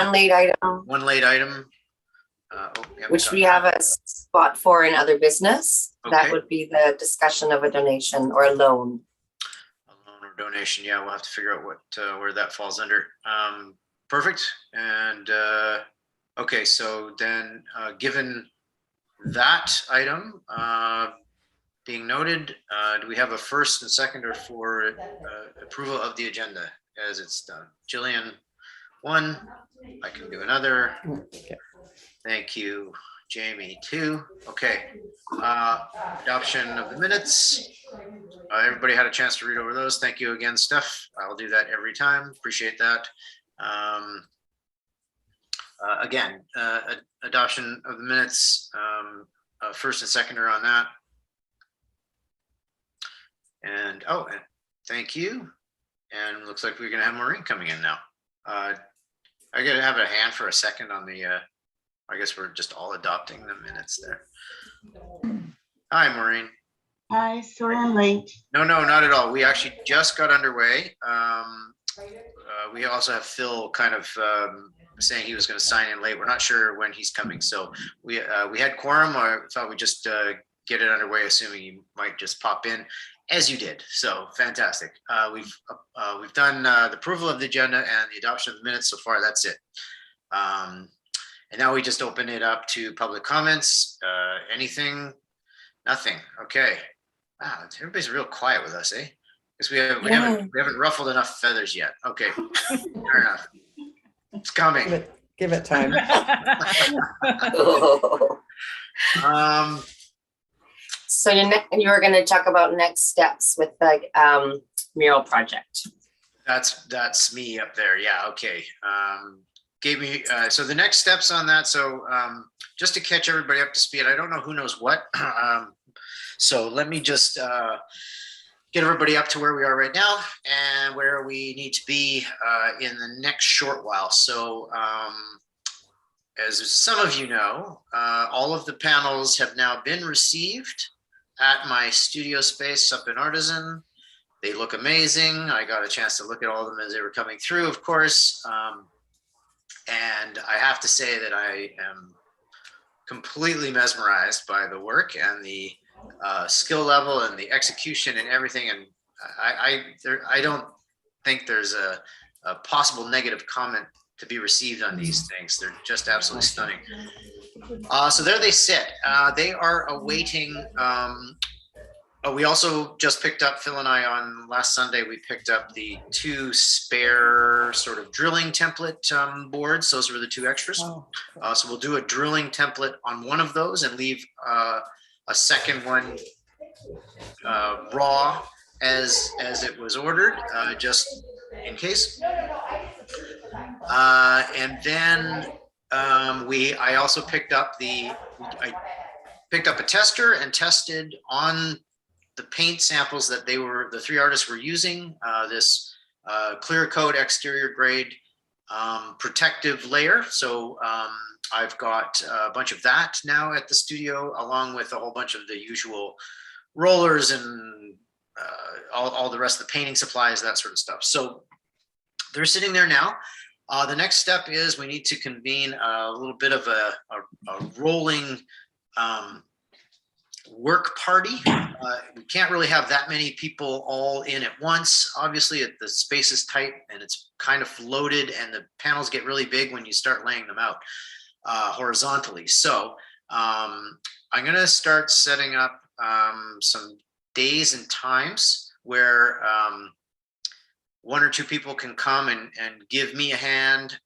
one late item. One late item. Yeah, which we have a spot for in other business. Okay. That would be the discussion of a donation or a loan. A loan or donation. Yeah, we'll have to figure out what where that falls under. Perfect. And okay, so then given that item being noted, do we have a first and seconder for approval of the agenda as it's done? Gillian, one. I can do another. Okay. Thank you, Jamie, two. Okay. Adoption of the minutes. Everybody had a chance to read over those. Thank you again, Steph. I'll do that every time. Appreciate that. Again, adoption of the minutes. First and seconder on that. And oh, and thank you. And looks like we're gonna have Maureen coming in now. I gotta have a hand for a second on the. I guess we're just all adopting the minutes there. Hi, Maureen. Hi, sorry I'm late. No, not at all. We actually just got underway. We also have Phil kind of saying he was going to sign in late. We're not sure when he's coming, so we had quorum. I thought we'd just get it underway, assuming you might just pop in, as you did. So fantastic. We've done the approval of the agenda and the adoption of the minutes so far. That's it. And now we just open it up to public comments. Anything? Nothing. Okay. Wow, everybody's real quiet with us, eh? Because we haven't ruffled enough feathers yet. Okay, fair enough. It's coming. Give it time. So you were going to talk about next steps with the mural project. That's me up there. Yeah. Okay. Gave me so the next steps on that. So just to catch everybody up to speed, I don't know who knows what. So let me just get everybody up to where we are right now and where we need to be in the next short while. So as some of you know, all of the panels have now been received at my studio space up in Artisan. They look amazing. I got a chance to look at all of them as they were coming through, of course. And I have to say that I am completely mesmerized by the work and the skill level and the execution and everything. And I don't think there's a possible negative comment to be received on these things. They're just absolutely stunning. So there they sit. They are awaiting. We also just picked up, Phil and I, on last Sunday, we picked up the 2 spare sort of drilling template boards. Those were the 2 extras. So we'll do a drilling template on one of those and leave a second one raw as it was ordered, just in case. And then I also picked up I picked up a tester and tested on the paint samples that the 3 artists were using, this clear coat exterior grade protective layer. So I've got a bunch of that now at the studio, along with a whole bunch of the usual rollers and all the rest of the painting supplies, that sort of stuff. So they're sitting there now. The next step is we need to convene a little bit of a rolling work party. We can't really have that many people all in at once. Obviously, the space is tight and it's kind of loaded, and the panels get really big when you start laying them out horizontally. So I'm going to start setting up some days and times where 1 or 2 people can come and give me a hand.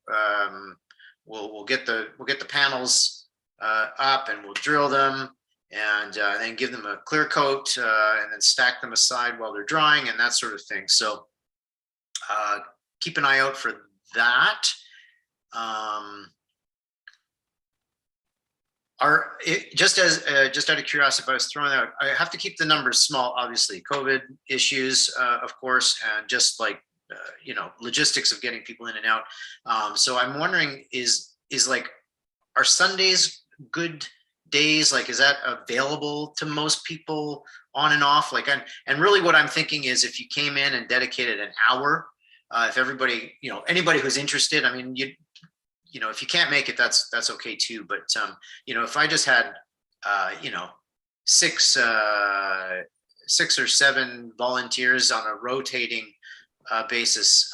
We'll get the panels up and we'll drill them. And then give them a clear coat and then stack them aside while they're drying and that sort of thing. So keep an eye out for that. Just out of curiosity, if I was throwing out, I have to keep the numbers small, obviously. COVID issues, of course, and just like logistics of getting people in and out. So I'm wondering, are Sundays good days? Like, is that available to most people on and off? Like, and really what I'm thinking is if you came in and dedicated an hour, if everybody, anybody who's interested, I mean, you know, if you can't make it, that's okay too. But you know, if I just had you know, six or seven volunteers on a rotating basis,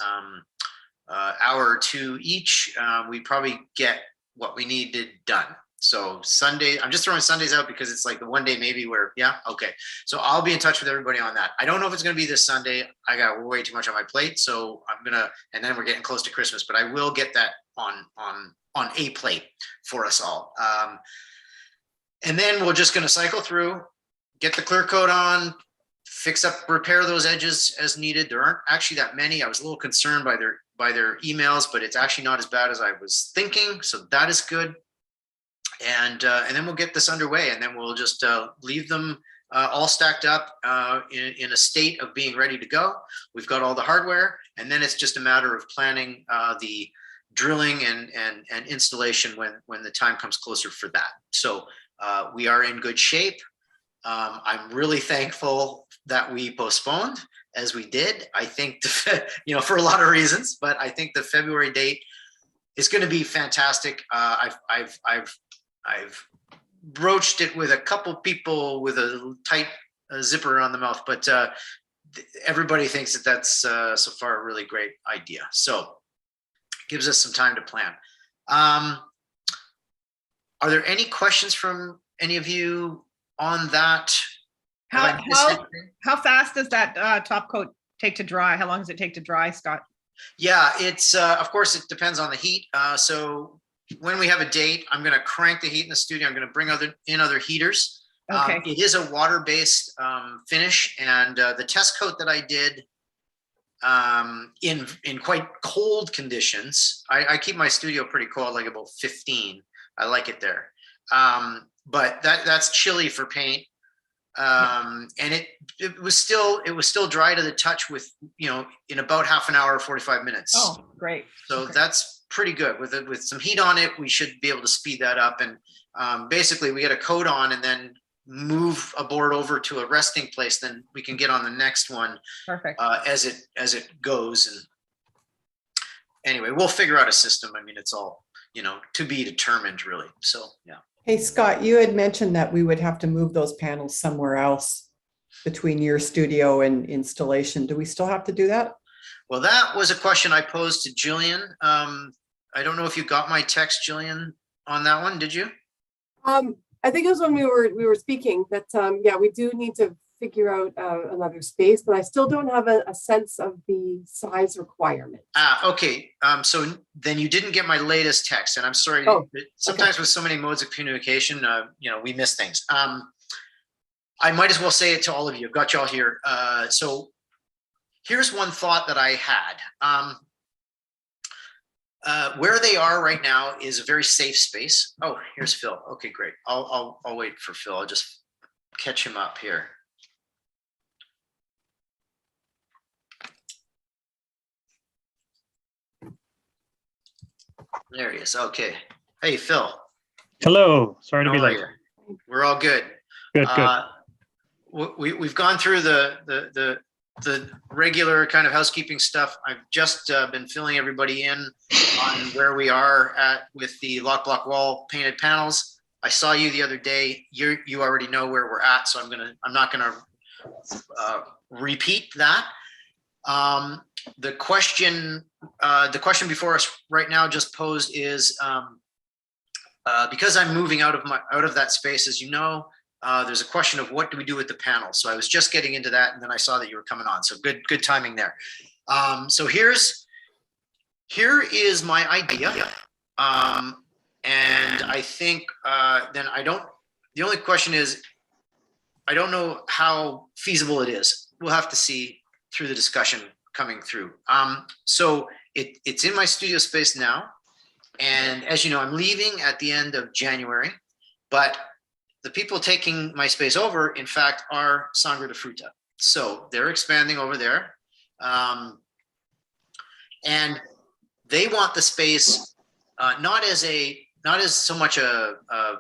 hour or two each, we probably get what we needed done. So Sunday, I'm just throwing Sundays out because it's like the one day maybe where, yeah, okay. So I'll be in touch with everybody on that. I don't know if it's going to be this Sunday. I got way too much on my plate. So I'm going to, and then we're getting close to Christmas, but I will get that on a plate for us all. And then we're just going to cycle through, get the clear coat on, fix up, repair those edges as needed. There aren't actually that many. I was a little concerned by their emails, but it's actually not as bad as I was thinking. So that is good. And then we'll get this underway, and then we'll just leave them all stacked up in a state of being ready to go. We've got all the hardware, and then it's just a matter of planning the drilling and installation when the time comes closer for that. So we are in good shape. I'm really thankful that we postponed as we did. I think, you know, for a lot of reasons, but I think the February date is going to be fantastic. I've broached it with a couple people with a tight zipper on the mouth, but everybody thinks that that's so far a really great idea. So it gives us some time to plan. Are there any questions from any of you on that? How fast does that top coat take to dry? How long does it take to dry, Scott? Yeah, it's of course it depends on the heat. So when we have a date, I'm going to crank the heat in the studio. I'm going to bring in other heaters. Okay. It is a water-based finish, and the test coat that I did in quite cold conditions. I keep my studio pretty cold, like about 15. I like it there. But that's chilly for paint. And it was still dry to the touch with, you know, in about half an hour, 45 minutes. Oh, great. So okay. That's pretty good. With some heat on it, we should be able to speed that up. And basically we get a coat on and then move a board over to a resting place. Then we can get on the next one. Perfect. As it goes. And anyway, we'll figure out a system. I mean, it's all, you know, to be determined really. So, yeah. Hey, Scott, you had mentioned that we would have to move those panels somewhere else between your studio and installation. Do we still have to do that? Well, that was a question I posed to Gillian. I don't know if you got my text, Gillian, on that one. Did you? I think it was when we were speaking that yeah, we do need to figure out another space, but I still don't have a sense of the size requirement. Okay. So then you didn't get my latest text, and I'm sorry. Oh, sometimes with so many modes of communication, you know, we miss things. I might as well say it to all of you. I've got you all here. So here's one thought that I had. Where they are right now is a very safe space. Oh, here's Phil. Okay, great. I'll wait for Phil. I'll just catch him up here. There he is. Okay. Hey, Phil. Hello. Sorry to be How are late. you? We're all good. Good, good. We've gone through the regular kind of housekeeping stuff. I've just been filling everybody in on where we are at with the lock block wall painted panels. I saw you the other day. You already know where we're at, so I'm not gonna repeat that. The question before us right now just posed is because I'm moving out of that space, as you know. There's a question of what do we do with the panels. So I was just getting into that, and then I saw that you were coming on. So good timing there. So here is my idea, and I think then the only question is, I don't know how feasible it is. We'll have to see through the discussion coming through. So it's in my studio space now, and as you know, I'm leaving at the end of January, but the people taking my space over, in fact, are Sangre de Fruta. So they're expanding over there. And they want the space not as so much a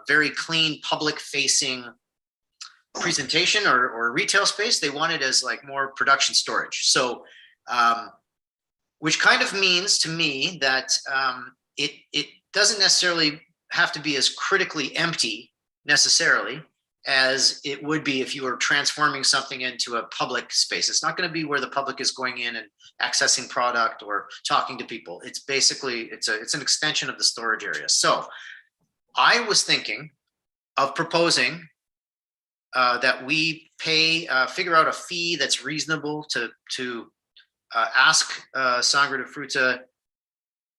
very clean public facing presentation or retail space. They want it as like more production storage. So which kind of means to me that it doesn't necessarily have to be as critically empty necessarily as it would be if you were transforming something into a public space. It's not going to be where the public is going in and accessing product or talking to people. It's basically, it's an extension of the storage area. So I was thinking of proposing that we pay, figure out a fee that's reasonable to ask Sangre de Fruta,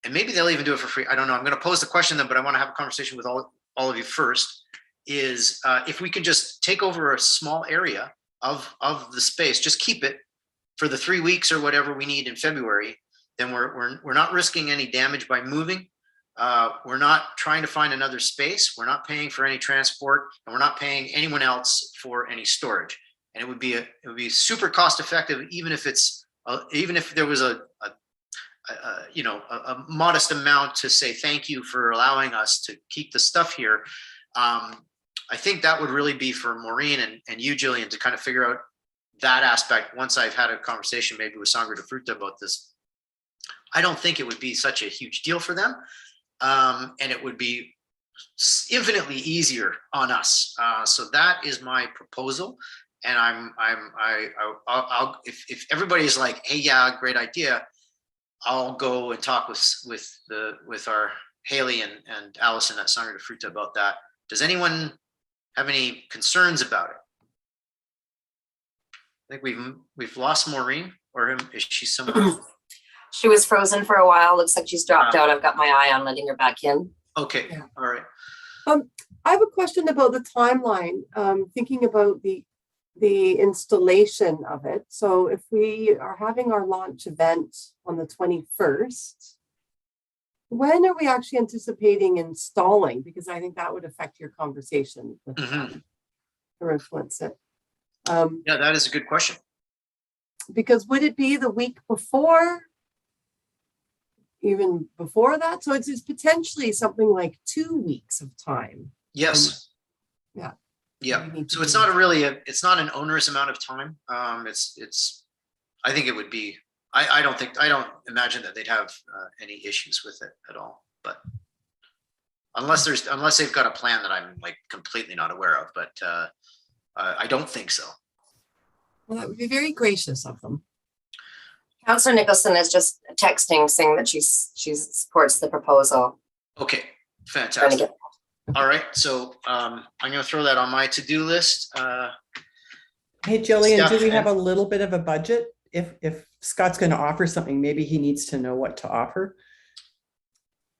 and maybe they'll even do it for free. I don't know. I'm going to pose the question then, but I want to have a conversation with all of you first. Is if we can just take over a small area of the space, just keep it for the 3 weeks or whatever we need in February, then we're not risking any damage by moving. We're not trying to find another space. We're not paying for any transport, and we're not paying anyone else for any storage. And it would be super cost effective, even if it's even if there was a modest amount to say thank you for allowing us to keep the stuff here. I think that would really be for Maureen and you, Gillian, to kind of figure out that aspect once I've had a conversation maybe with Sangre de Fruta about this. I don't think it would be such a huge deal for them. And it would be infinitely easier on us. So that is my proposal. And I'll if everybody is like, hey, yeah, great idea, I'll go and talk with our Haley and Allison at Sangre de Fruta about that. Does anyone have any concerns about it? I think we've lost Maureen, or is she somewhere? She was frozen for a while. Looks like she's dropped out. I've got my eye on letting her back in. Okay, Yeah. all right. I have a question about the timeline, thinking about the installation of it. So if we are having our launch event on the 21st, when are we actually anticipating installing? Because I think that would affect your conversation with or influence it. Yeah, that is a good question. Because would it be the week before? Even before that? So it's potentially something like 2 weeks of time. Yes. Yeah. Yeah. We need to So it's do not it's not an onerous amount of time. I think it would be, I don't imagine that they'd have any issues with it at all, but unless they've got a plan that I'm like completely not aware of, but I don't think so. Well, that would be very gracious of them. Councillor Nicholson is just texting saying that she supports the proposal. Okay, Trying to fantastic. get- All right, so I'm going to throw that on my to-do list. Hey, Gillian, do we Steph, have a little bit of a budget? If Scott's going to offer something, maybe he needs to know what to offer.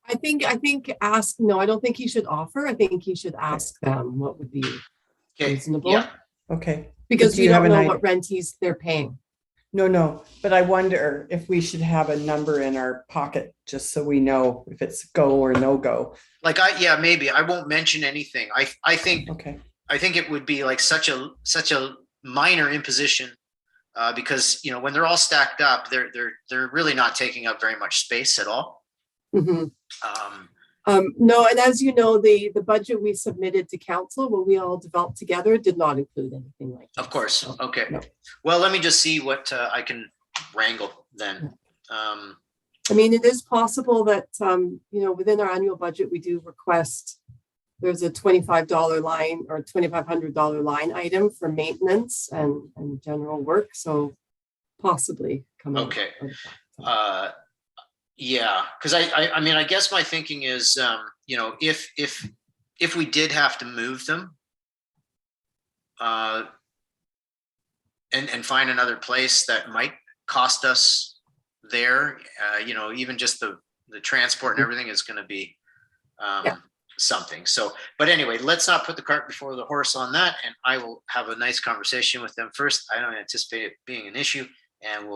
I think ask, no, I don't think he should offer. I think he should ask them what would be Okay, reasonable. yeah. Okay. Because Do we you have don't an know idea? what rent they're paying. No, but I wonder if we should have a number in our pocket just so we know if it's go or no go. Like maybe I won't mention anything. I think Okay. it would be like such a minor imposition because when they're all stacked up, they're really not taking up very much space at all. Mhm. No, and as you know, the budget we submitted to council, what we all developed together, did not include anything like that. Of course. So, Okay. no. Well, let me just see what I can wrangle then. I mean, it is possible that, within our annual budget, we do request, there's a $25 line or $2,500 line item for maintenance and general work. So possibly come out. Okay. of that. Yeah, because I mean, I guess my thinking is, if we did have to move them, and find another place that might cost us there, even just the transport and everything is going to be something. So, but anyway, let's not put the cart before the horse on that. And I will have a nice conversation with them first. I don't anticipate it being an issue. And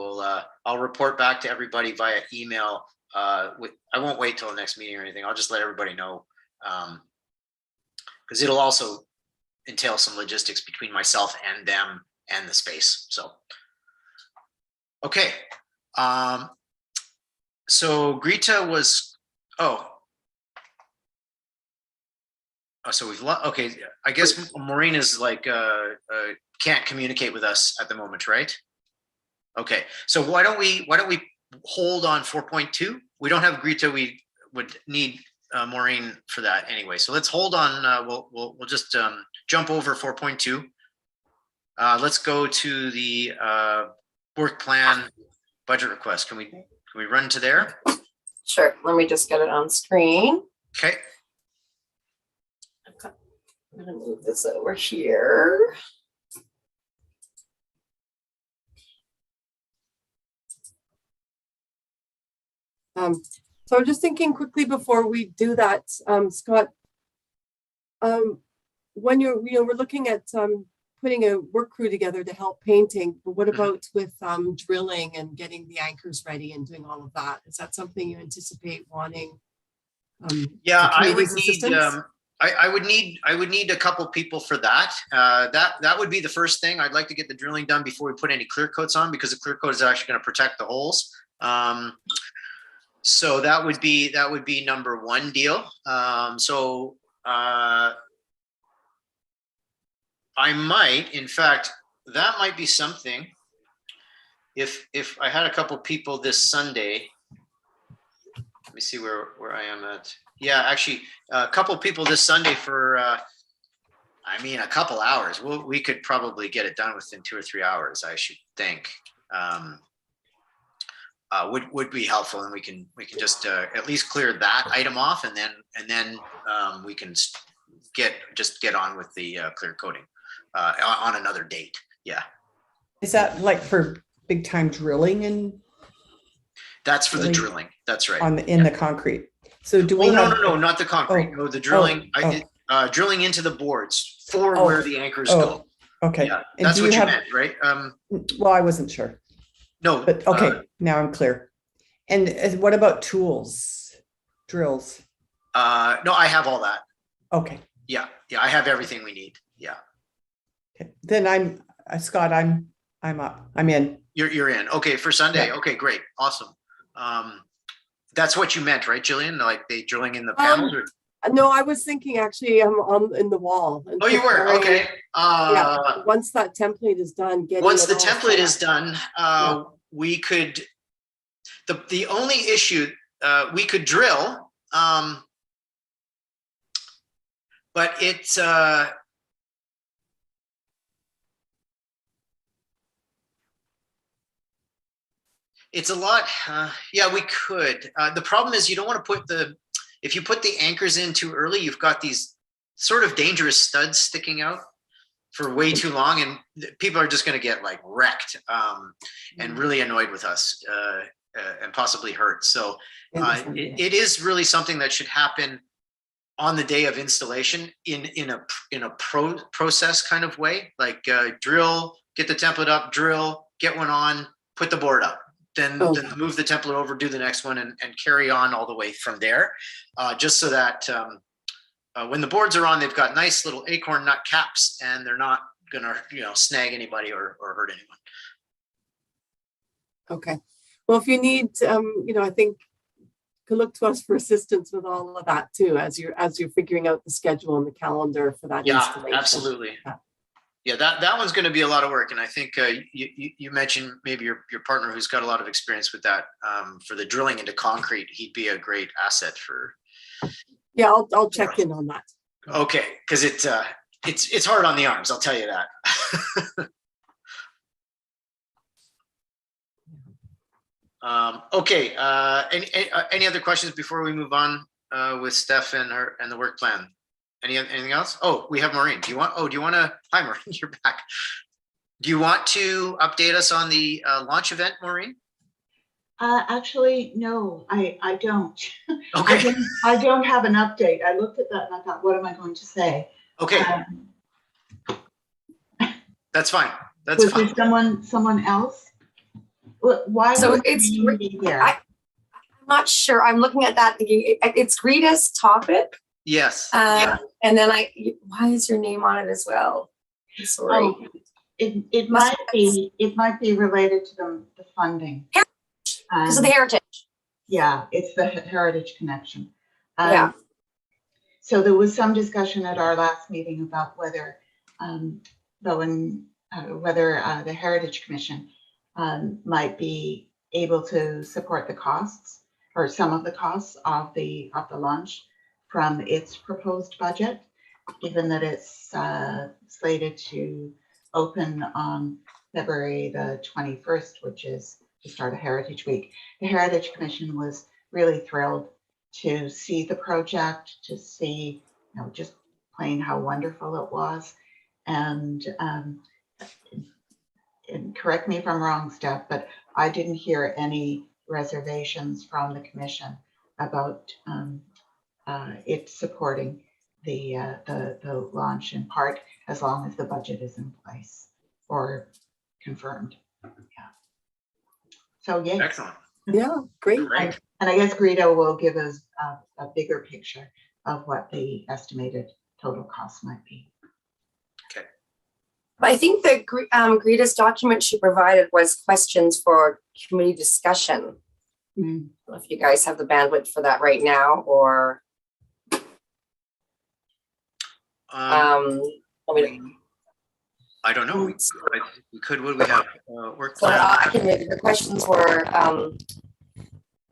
I'll report back to everybody via email. I won't wait till the next meeting or anything. I'll just let everybody know, because it'll also entail some logistics between myself and them and the space. So, okay. So Greta was, so we've okay. I guess Maureen is like can't communicate with us at the moment, right? Okay, so why don't we hold on 4.2? We don't have Greta. We would need Maureen for that anyway. So let's hold on. We'll just jump over 4.2. Let's go to the work plan budget request. Can we run to there? Sure, let me just get it on screen. Okay. I'm gonna move this over here. So I'm just thinking quickly before we do that, Scott, when we're looking at putting a work crew together to help painting, but what about with drilling and getting the anchors ready and doing all of that? Is that something you anticipate wanting? Yeah, the I would committee's need. assistance? I would need a couple people for that. That would be the first thing. I'd like to get the drilling done before we put any clear coats on, because the clear coat is actually going to protect the holes. So that would be number one deal. I might, in fact, that might be something. If I had a couple people this Sunday, let me see where I am at. Yeah, actually, a couple people this Sunday for, a couple hours. We could probably get it done within 2 or 3 hours, I should think. Would be helpful, and we can just at least clear that item off, and then we can get on with the clear coating on another date. Yeah. Is that like for big time drilling and That's for the Really? drilling. That's right. in the concrete? So do we have? No, not the concrete. No, the drilling. Drilling into the boards for where the anchors go. Okay. Yeah, And that's do what you have- meant, right? Well, I wasn't sure, No, but okay, now I'm clear. And what about tools, drills? no, I have all that. Okay. Yeah, I have everything we need. Yeah, Okay. Then Scott, I'm up. I'm in. you're in. Okay, for Sunday. Yeah. Okay, great, awesome. That's what you meant, right, Gillian? Like they drilling in the panels? Or? No, I was thinking actually I'm in the wall. And Oh, you were? preparing- Okay. Yeah, once that template is done, Once the it all template set is up. done, we could, the only issue, we could drill, but it's, it's a lot. Yeah, we could. The problem is you don't want to put if you put the anchors in too early, you've got these sort of dangerous studs sticking out for way too long, and people are just going to get like wrecked and really annoyed with us and possibly hurt. So it is really something that should happen on the day of installation in a process kind of way, like drill, get the template up, drill, get one on, put the board up. Then move the template over, do the next one, and carry on all the way from there, just so that when the boards are on, they've got nice little acorn nut caps, and they're not gonna, snag anybody or hurt anyone. Okay. Well, if you need, I think you can look to us for assistance with all of that too, as you're figuring out the schedule and the calendar for that installation. Absolutely. Yeah. Yeah, that one's going to be a lot of work, and I think you mentioned maybe your partner who's got a lot of experience with that for the drilling into concrete. He'd be a great asset for. Yeah, I'll check in on that. Okay, because it's hard on the arms, I'll tell you that. Okay. Any other questions before we move on with Steph and the work plan? Anything else? Oh, we have Maureen. Do you want to? Hi, Maureen. You're back. Do you want to update us on the launch event, Maureen? Actually, no, I don't. Okay. I don't have an update. I looked at that and I thought, what am I going to say? Okay. That's fine. That's Was fine. there someone else? Why So would it's you be here? I'm not sure. I'm looking at that thinking it's Greta's topic. Yes. And then why is your name on it as well? I'm sorry. Oh, it might be related to the funding. Because of the heritage. Yeah, it's the Heritage Connection. Yeah. So there was some discussion at our last meeting about whether Bowen, whether the Heritage Commission might be able to support the costs or some of the costs of the launch. from its proposed budget, given that it's slated to open on February the 21st, which is the start of Heritage Week. The Heritage Commission was really thrilled to see the project, to see, just plain how wonderful it was. And correct me if I'm wrong, Steph, but I didn't hear any reservations from the commission about it supporting the launch, in part as long as the budget is in place or confirmed. Yeah. So yes. Excellent. Yeah, great. Great. And I guess Greta will give us a bigger picture of what the estimated total cost might be. I think that Greta's document she provided was questions for committee discussion. Mm. If you guys have the bandwidth for that right now, or I don't know. We could. Would we have work so plan? I can maybe the questions were.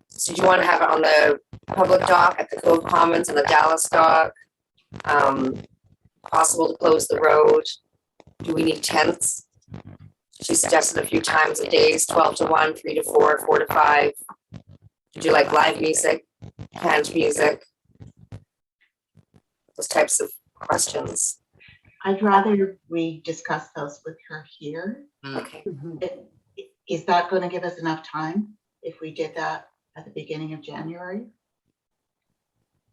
So do you want to have it on the public dock at the Cove Commons and the Dallas dock? Possible to close the road? Do we need tents? She suggested a few times of days, 12 to 1, 3 to 4, 4 to 5. Did you like live music, canned music? Those types of questions. I'd rather we discuss those with her here. Okay. Is that going to give us enough time if we did that at the beginning of January?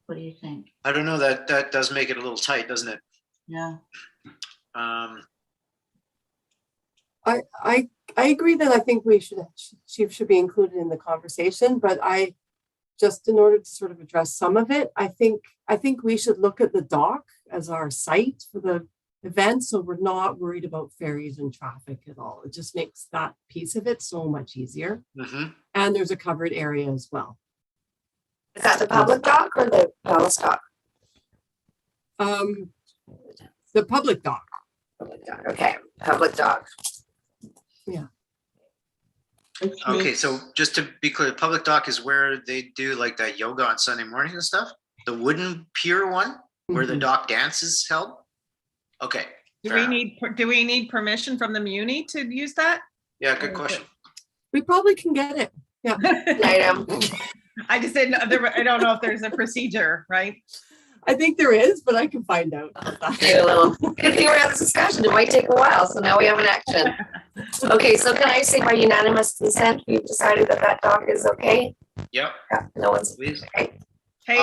What do you think? I don't know. That does make it a little tight, doesn't it? Yeah. I agree that I think she should be included in the conversation, but just in order to sort of address some of it, I think we should look at the dock as our site for the event, so we're not worried about ferries and traffic at all. It just makes that piece of it so much easier. Mm-hmm. And there's a covered area as well. Is that the public dock or the Dallas dock? The public dock. Public dock. Okay, public dock. Yeah. Okay, so just to be clear, the public dock is where they do like that yoga on Sunday morning and stuff? The wooden pier one where the dock dance is held? Okay. Do we need permission from the Muni to use that? Yeah, good question. We probably can get it. Yeah. Item. I just didn't know. I don't know if there's a procedure, right? I think there is, but I can find out. Good thing we're having this discussion. It might take a while, so now we have an action. Okay, so can I say by unanimous consent, we've decided that dock is okay? Yep. Yeah, no one's. Please. Okay. Hey,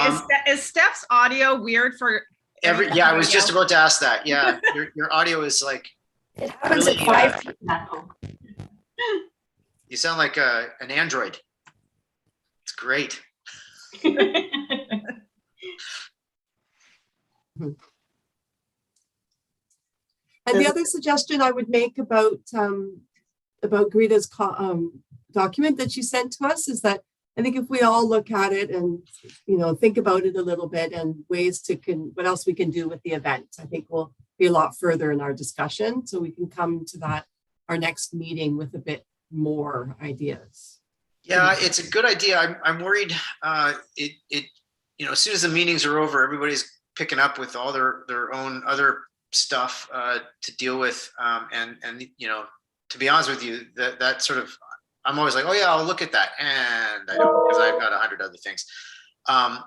is Steph's audio weird for Yeah, I was just about to ask that. Yeah, your audio is like, It happens really, at 5. you sound like an android. It's great. And the other suggestion I would make about Greta's document that she sent to us is that I think if we all look at it and, think about it a little bit and ways what else we can do with the event, I think we'll be a lot further in our discussion. So we can come to our next meeting with a bit more ideas. Yeah, it's a good idea. I'm worried. As soon as the meetings are over, everybody's picking up with all their own other stuff to deal with. And to be honest with you, that sort of, I'm always like, oh yeah, I'll look at that. And I don't, because I've got 100 other things.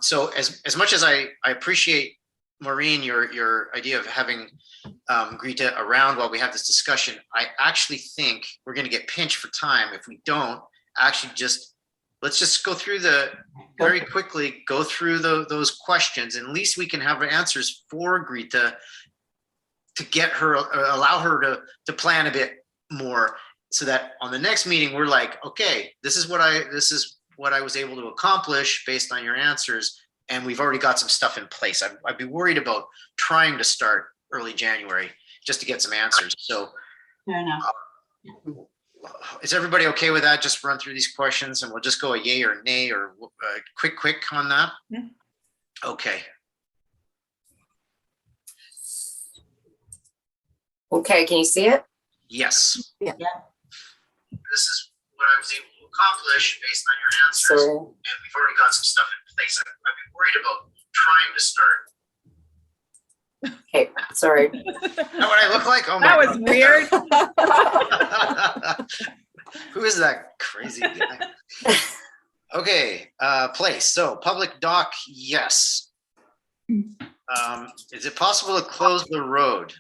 So as much as I appreciate, Maureen, your idea of having Greta around while we have this discussion, I actually think we're going to get pinched for time if we don't actually let's just go through very quickly go through those questions, and at least we can have answers for Greta to get her, allow her to plan a bit more, so that on the next meeting we're like, okay, this is what I was able to accomplish based on your answers, and we've already got some stuff in place. I'd be worried about trying to start early January just to get some answers. So Fair enough. Is everybody okay with that? Just run through these questions and we'll just go a yay or nay or quick on that. Yeah. Okay. Okay, can you see it? Yes. Yeah. This is what I was able to accomplish based on your answers. So, And we've already got some stuff in place. I'd be worried about trying to start. Okay, sorry. Is that what I look like? Oh my That was weird. God. Who is that crazy guy? Okay, place. So public dock, yes. Is it possible to close the road?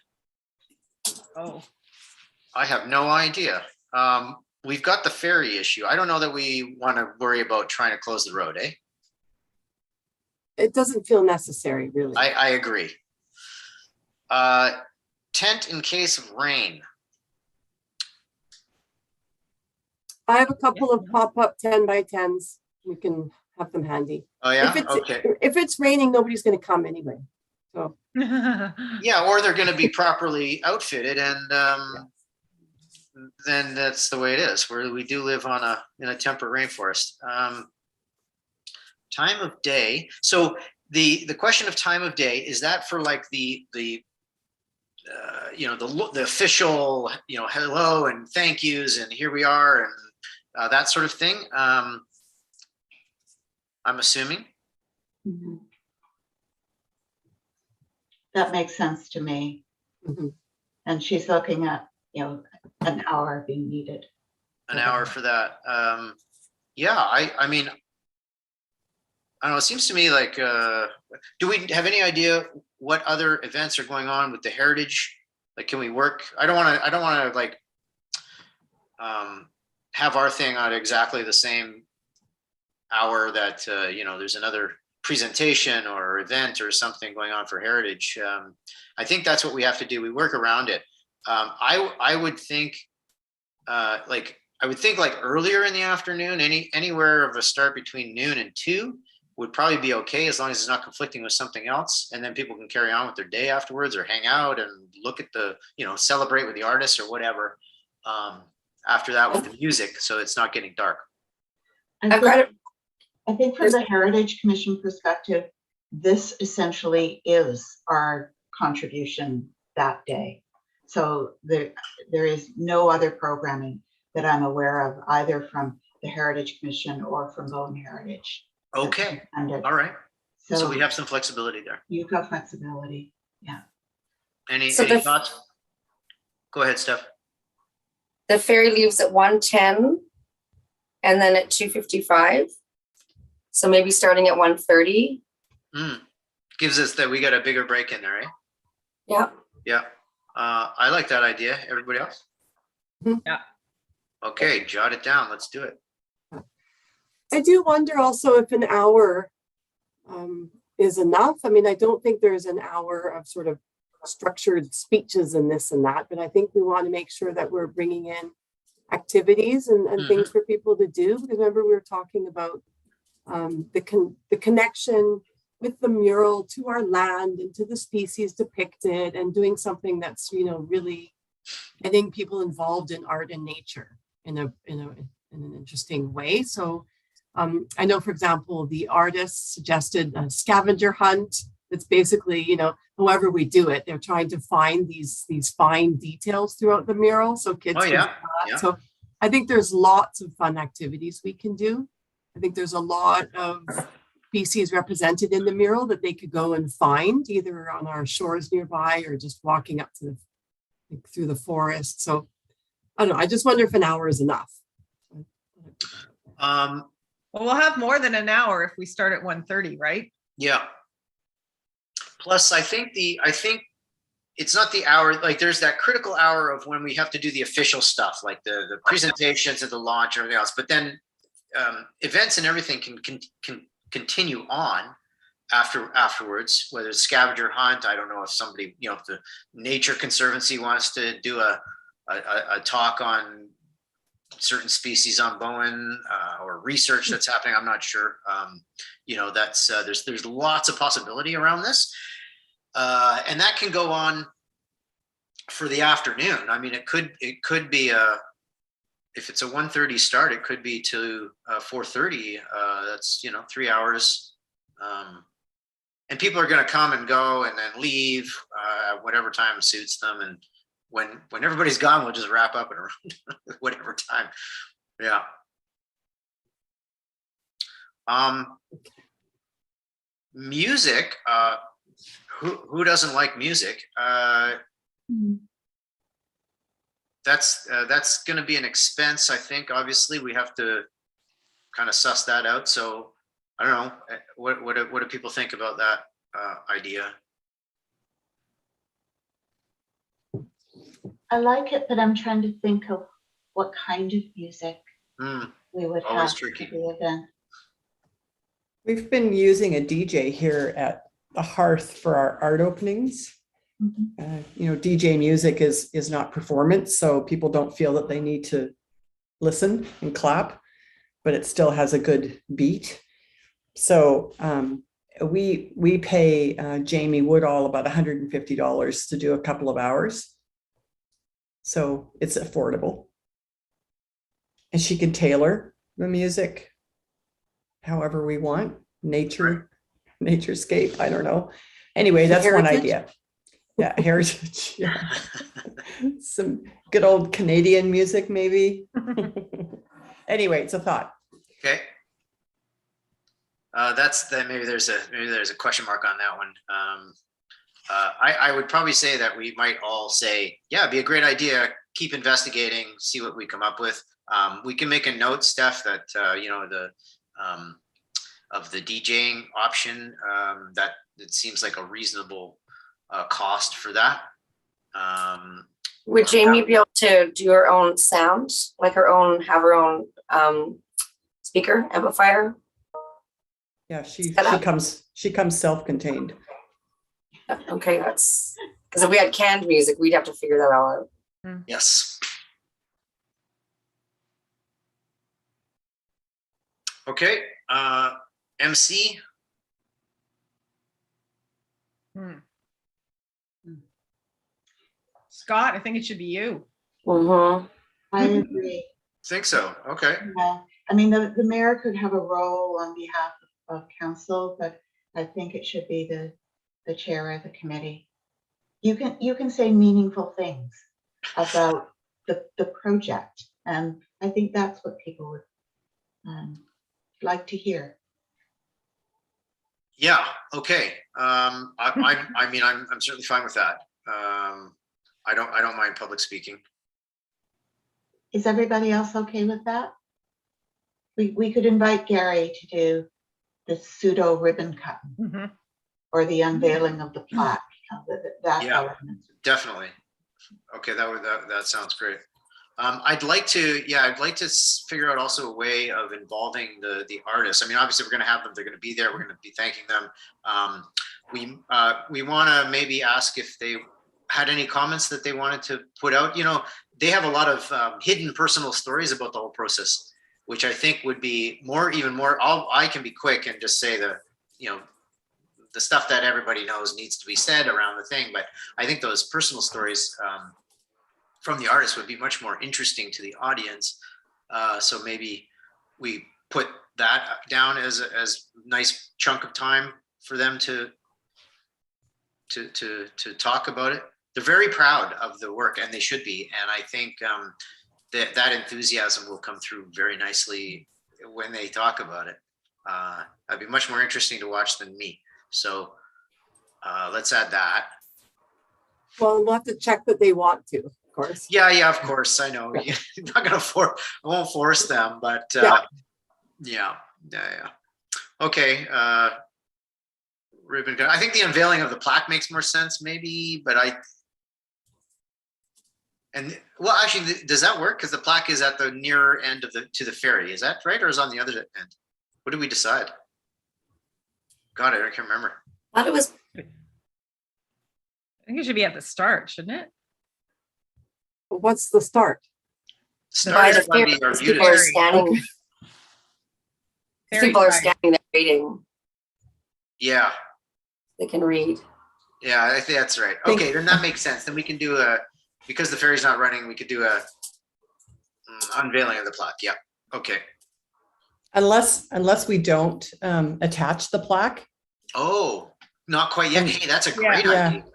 Oh, I have no idea. We've got the ferry issue. I don't know that we want to worry about trying to close the road, eh? It doesn't feel necessary, really. I agree. Tent in case of rain. I have a couple of pop-up 10 by 10s. We can have them handy. Oh yeah, If it's, okay. if it's raining, nobody's going to come anyway. So Yeah, or they're going to be properly outfitted, and then that's the way it is. We do live on in a temperate rainforest. Time of day. So the question of time of day, is that for like the official, hello and thank yous and here we are and that sort of thing? I'm assuming. mhm. That makes sense to me. Mhm. And she's looking at, an hour being needed. An hour for that. Yeah, I mean, I don't know. It seems to me like, do we have any idea what other events are going on with the heritage? Like, can we work? I don't want to like have our thing on exactly the same hour that there's another presentation or event or something going on for heritage. I think that's what we have to do. We work around it. I would think like earlier in the afternoon, anywhere of a start between noon and 2 would probably be okay, as long as it's not conflicting with something else. And then people can carry on with their day afterwards, or hang out and look at the, celebrate with the artists or whatever. After that with the music, so it's not getting dark. I think from the Heritage Commission perspective, this essentially is our contribution that day. So there is no other programming that I'm aware of, either from the Heritage Commission or from Bowen Heritage. Okay, all right. So we have some flexibility there. You've got flexibility, yeah. Any So thoughts? Go ahead, Steph. The ferry leaves at 1:10 and then at 2:55. So maybe starting at 1:30. Gives us that we got a bigger break in there, eh? Yeah. Yeah. I like that idea. Everybody else? Yeah. Okay, jot it down. Let's do it. I do wonder also if an hour is enough. I mean, I don't think there's an hour of sort of structured speeches and this and that, but I think we want to make sure that we're bringing in activities and things for people to do. Because remember, we were talking about the connection with the mural to our land and to the species depicted, and doing something that's really getting people involved in art and nature in an interesting way. So I know, for example, the artists suggested a scavenger hunt. It's basically, however we do it, they're trying to find these fine details throughout the mural, so kids can do that. So I think there's lots of fun activities we can do. I think there's a lot of species represented in the mural that they could go and find, either on our shores nearby or just walking up to through the forest. So I don't know. I just wonder if an hour is enough. well, we'll have more than an hour if we start at 1:30, right? Yeah. Plus, I think it's not the hour, like there's that critical hour of when we have to do the official stuff, like the presentations and the launch and everything else. But then events and everything can continue on afterwards, whether it's scavenger hunt. I don't know if somebody, if the Nature Conservancy wants to do a talk on certain species on Bowen, or research that's happening. I'm not sure. That's there's lots of possibility around this, and that can go on for the afternoon. I mean, it could be if it's a 1:30 start, it could be to 4:30. That's 3 hours, and people are going to come and go and then leave whatever time suits them. And when everybody's gone, we'll just wrap up at around whatever time. Yeah. music, who doesn't like music? That's going to be an expense. I think obviously we have to kind of suss that out. So I don't know. What do people think about that idea? I like it, but I'm trying to think of what kind of music we would Always have tricky. for the event. We've been using a DJ here at the Hearth for our art openings. You know, DJ music is not performance, so people don't feel that they need to listen and clap, but it still has a good beat. So we pay Jamie Woodall about $150 to do a couple of hours. So it's affordable. And she can tailor the music however we want. Naturescape, I don't know. Anyway, that's one idea. Yeah, heritage. Yeah. Some good old Canadian music, maybe. Anyway, it's a thought. Okay. Maybe there's a question mark on that one. I would probably say that we might all say, yeah, it'd be a great idea. Keep investigating, see what we come up with. We can make a note, Steph, that you know, of the DJing option, that it seems like a reasonable cost for that. Would Jamie be able to do her own sound, like have her own speaker amplifier? Yeah, she comes self-contained. Okay, that's because if we had canned music, we'd have to figure that all out. Yes. Okay. MC. Scott, I think it should be you. I agree. Think so. Okay. Yeah. I mean, the mayor could have a role on behalf of council, but I think it should be the chair of the committee. You can say meaningful things about the project, and I think that's what people would like to hear. Yeah. Okay. I mean, I'm certainly fine with that. I don't mind public speaking. Is everybody else okay with that? We could invite Gary to do the pseudo ribbon cutting or the unveiling of the plaque. That Yeah, element. definitely. Okay, that sounds great. I'd like to figure out also a way of involving the artists. I mean, obviously we're going to have them, they're going to be there, we're going to be thanking them. We want to maybe ask if they had any comments that they wanted to put out. You know, they have a lot of hidden personal stories about the whole process, which I think would be even more. I can be quick and just say the stuff that everybody knows needs to be said around the thing, but I think those personal stories from the artist would be much more interesting to the audience. So maybe we put that down as a nice chunk of time for them to talk about it. They're very proud of the work, and they should be. And I think that enthusiasm will come through very nicely when they talk about it. That'd be much more interesting to watch than me. So let's add that. Well, we'll have to check that they want to, of course. Yeah, of course. I know. Yeah. Not gonna I won't force them, but yeah. Okay. Ribbon cut. I think the unveiling of the plaque makes more sense, maybe, but actually, does that work? Because the plaque is at the nearer end to the ferry. Is that right, or is it on the other end? What did we decide? God, I can't remember. I thought it was. I think it should be at the start, shouldn't it? What's the start? By Start the is ferry, our people are beauty. standing. Ferry People are side. standing there waiting. Yeah. They can read. Yeah, I think that's right. Okay, then that makes sense. Then we can do because the ferry's not running, we could do a unveiling of the plaque. Yeah. Okay. Unless we don't attach the plaque. Oh, not quite yet. Hey, that's a great Yeah. idea.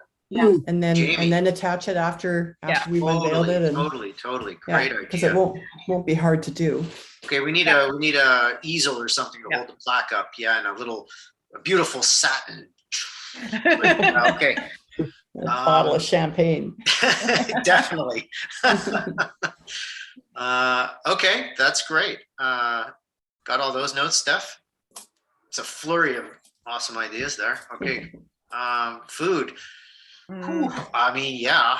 And then attach it after we've unveiled it. And Totally. Great because idea. it won't be hard to do. Okay, we need a easel or something to hold the plaque up. Yeah, and a little a beautiful satin. Okay. A bottle of champagne. Definitely. Okay, that's great. Got all those notes, Steph? It's a flurry of awesome ideas there. Okay. Food. Whew, I mean, yeah.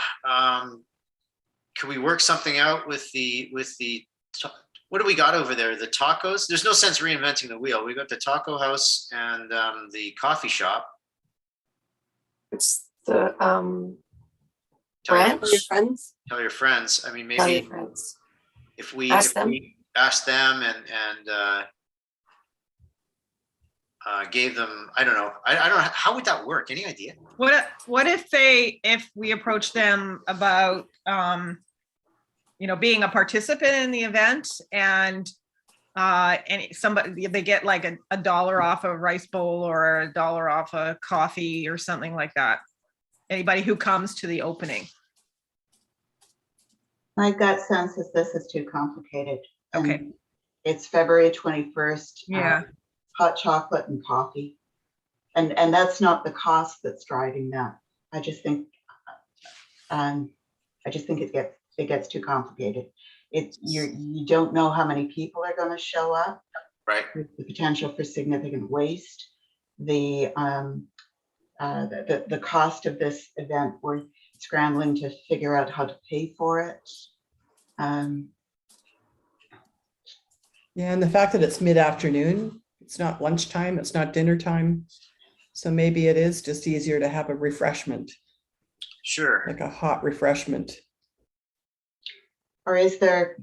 Can we work something out with the what do we got over there? The tacos? There's no sense reinventing the wheel. We got the taco house and the coffee shop. It's the Tell your- branch. Tell your friends. Tell your friends. I mean, Tell your maybe friends. if we Ask them. asked them and gave them, I don't know. I don't know. How would that work? Any idea? What if we approach them about, being a participant in the event and somebody, they get like a $1 off a rice bowl or $1 off a coffee or something like that. Anybody who comes to the opening. My gut sense is this is too complicated. Okay. And it's February 21st. Yeah. Hot chocolate and coffee. And that's not the cost that's driving that. I just think it gets too complicated. You don't know how many people are going to show up. Right. The potential for significant waste. The cost of this event, we're scrambling to figure out how to pay for it. Yeah, and the fact that it's mid-afternoon, it's not lunchtime, it's not dinner time. So maybe it is just easier to have a refreshment, Sure. like a hot refreshment. Or is there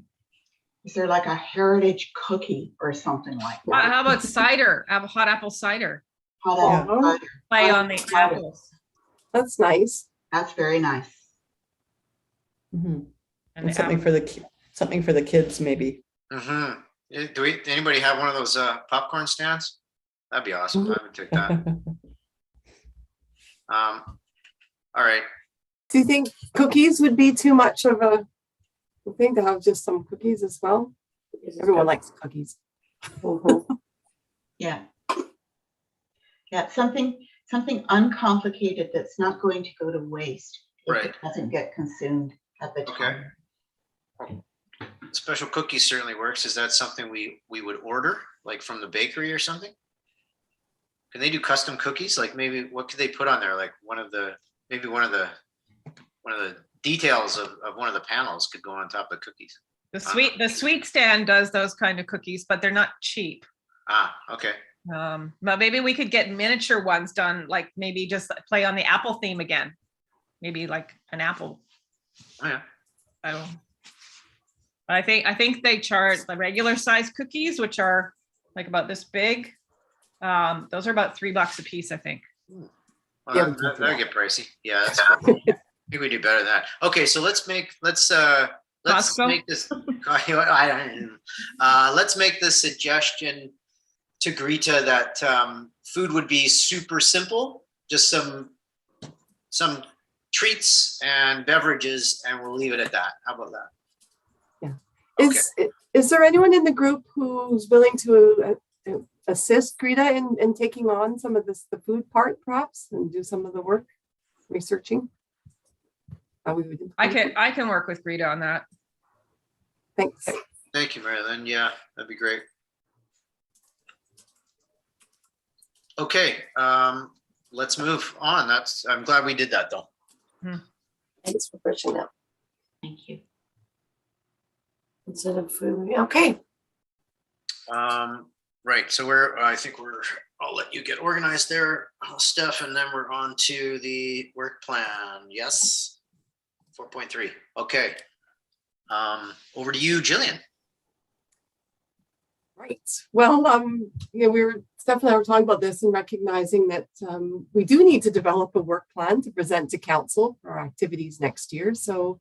like a heritage cookie or something like that? How about cider? Have a hot apple cider. Hot Yeah. apple cider. Play on the apples. That's nice. That's very nice. Mhm. And And the something for the kids, maybe. Mm-hmm. Anybody have one of those popcorn stands? That'd be awesome. I would take that. All right. Do you think cookies would be too much of a thing to have just some cookies as well? Everyone likes cookies. Yeah. Yeah, something uncomplicated that's not going to go to waste if Right. it doesn't get consumed at the Okay. time. Special cookies certainly works. Is that something we would order, like from the bakery or something? Can they do custom cookies? Like maybe what could they put on there? Like one of the details of one of the panels could go on top of cookies. The sweet stand does those kind of cookies, but they're not cheap. Okay. But maybe we could get miniature ones done, like maybe just play on the apple theme again. Maybe like an apple. Oh, yeah. I don't. I think they charge the regular size cookies, which are like about this big. Those are about $3 a piece, I think. Well, Yeah, that'll get pricey. Yeah, that's cool. I think we do better than that. Okay, so let's make this. Let's make this suggestion to Greta that food would be super simple, just some treats and beverages, and we'll leave it at that. How about that? Is there anyone in the group who's willing to assist Greta in taking on some of the food part, perhaps, and do some of the work researching? How we would I can work with Greta on that. Thanks. Thank you, Marilyn. Yeah, that'd be great. Okay, let's move on. I'm glad we did that though. Thanks for pushing that. Thank you. Instead of food. Okay. Right, so I'll let you get organized there, Steph, and then we're on to the work plan. Yes, 4.3. Okay. Over to you, Gillian. Right. Well, Steph and I were talking about this and recognizing that we do need to develop a work plan to present to council for our activities next year. So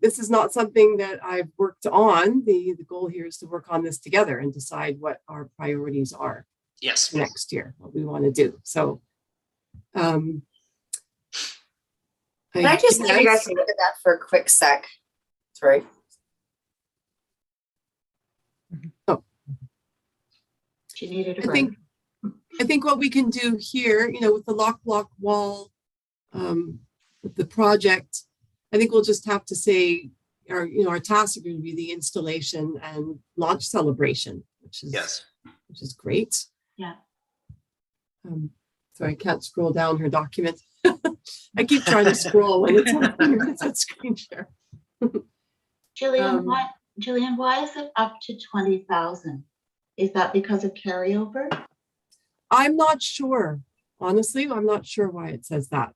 this is not something that I've worked on. The goal here is to work on this together and decide what our priorities are. Yes. Next year, what we want to do. So Can I just give you guys a look at that for a quick sec? Sorry. Oh. She needed a I break. I think what we can do here, with the lock block wall, with the project, I think we'll just have to say our tasks are going to be the installation and launch celebration, which is great. Yeah. So I can't scroll down her document. I keep trying to scroll when it's on screen share. Gillian, why is it up to 20,000? Is that because of carryover? I'm not sure. Honestly, I'm not sure why it says that.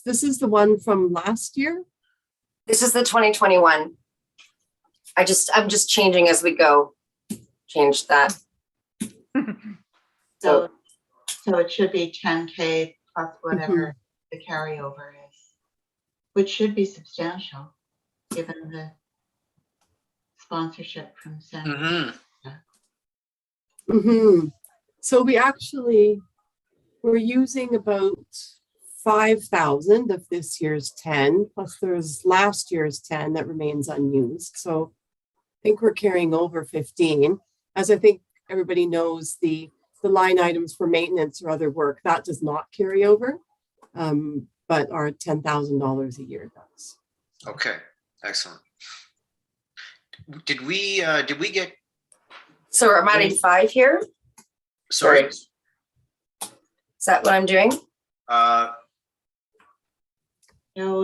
This is the one from last year. This is the 2021. I'm just changing as we go. Change that. So it should be 10K plus whatever the carryover is, which should be substantial given the sponsorship from Senator. So we're using about 5,000 of this year's 10, plus there's last year's 10 that remains unused. So I think we're carrying over 15. As I think everybody knows, the line items for maintenance or other work, that does not carry over, but our $10,000 a year does. Okay, excellent. Did we get? So we're adding 5 here. Sorry. Is that what I'm doing? No,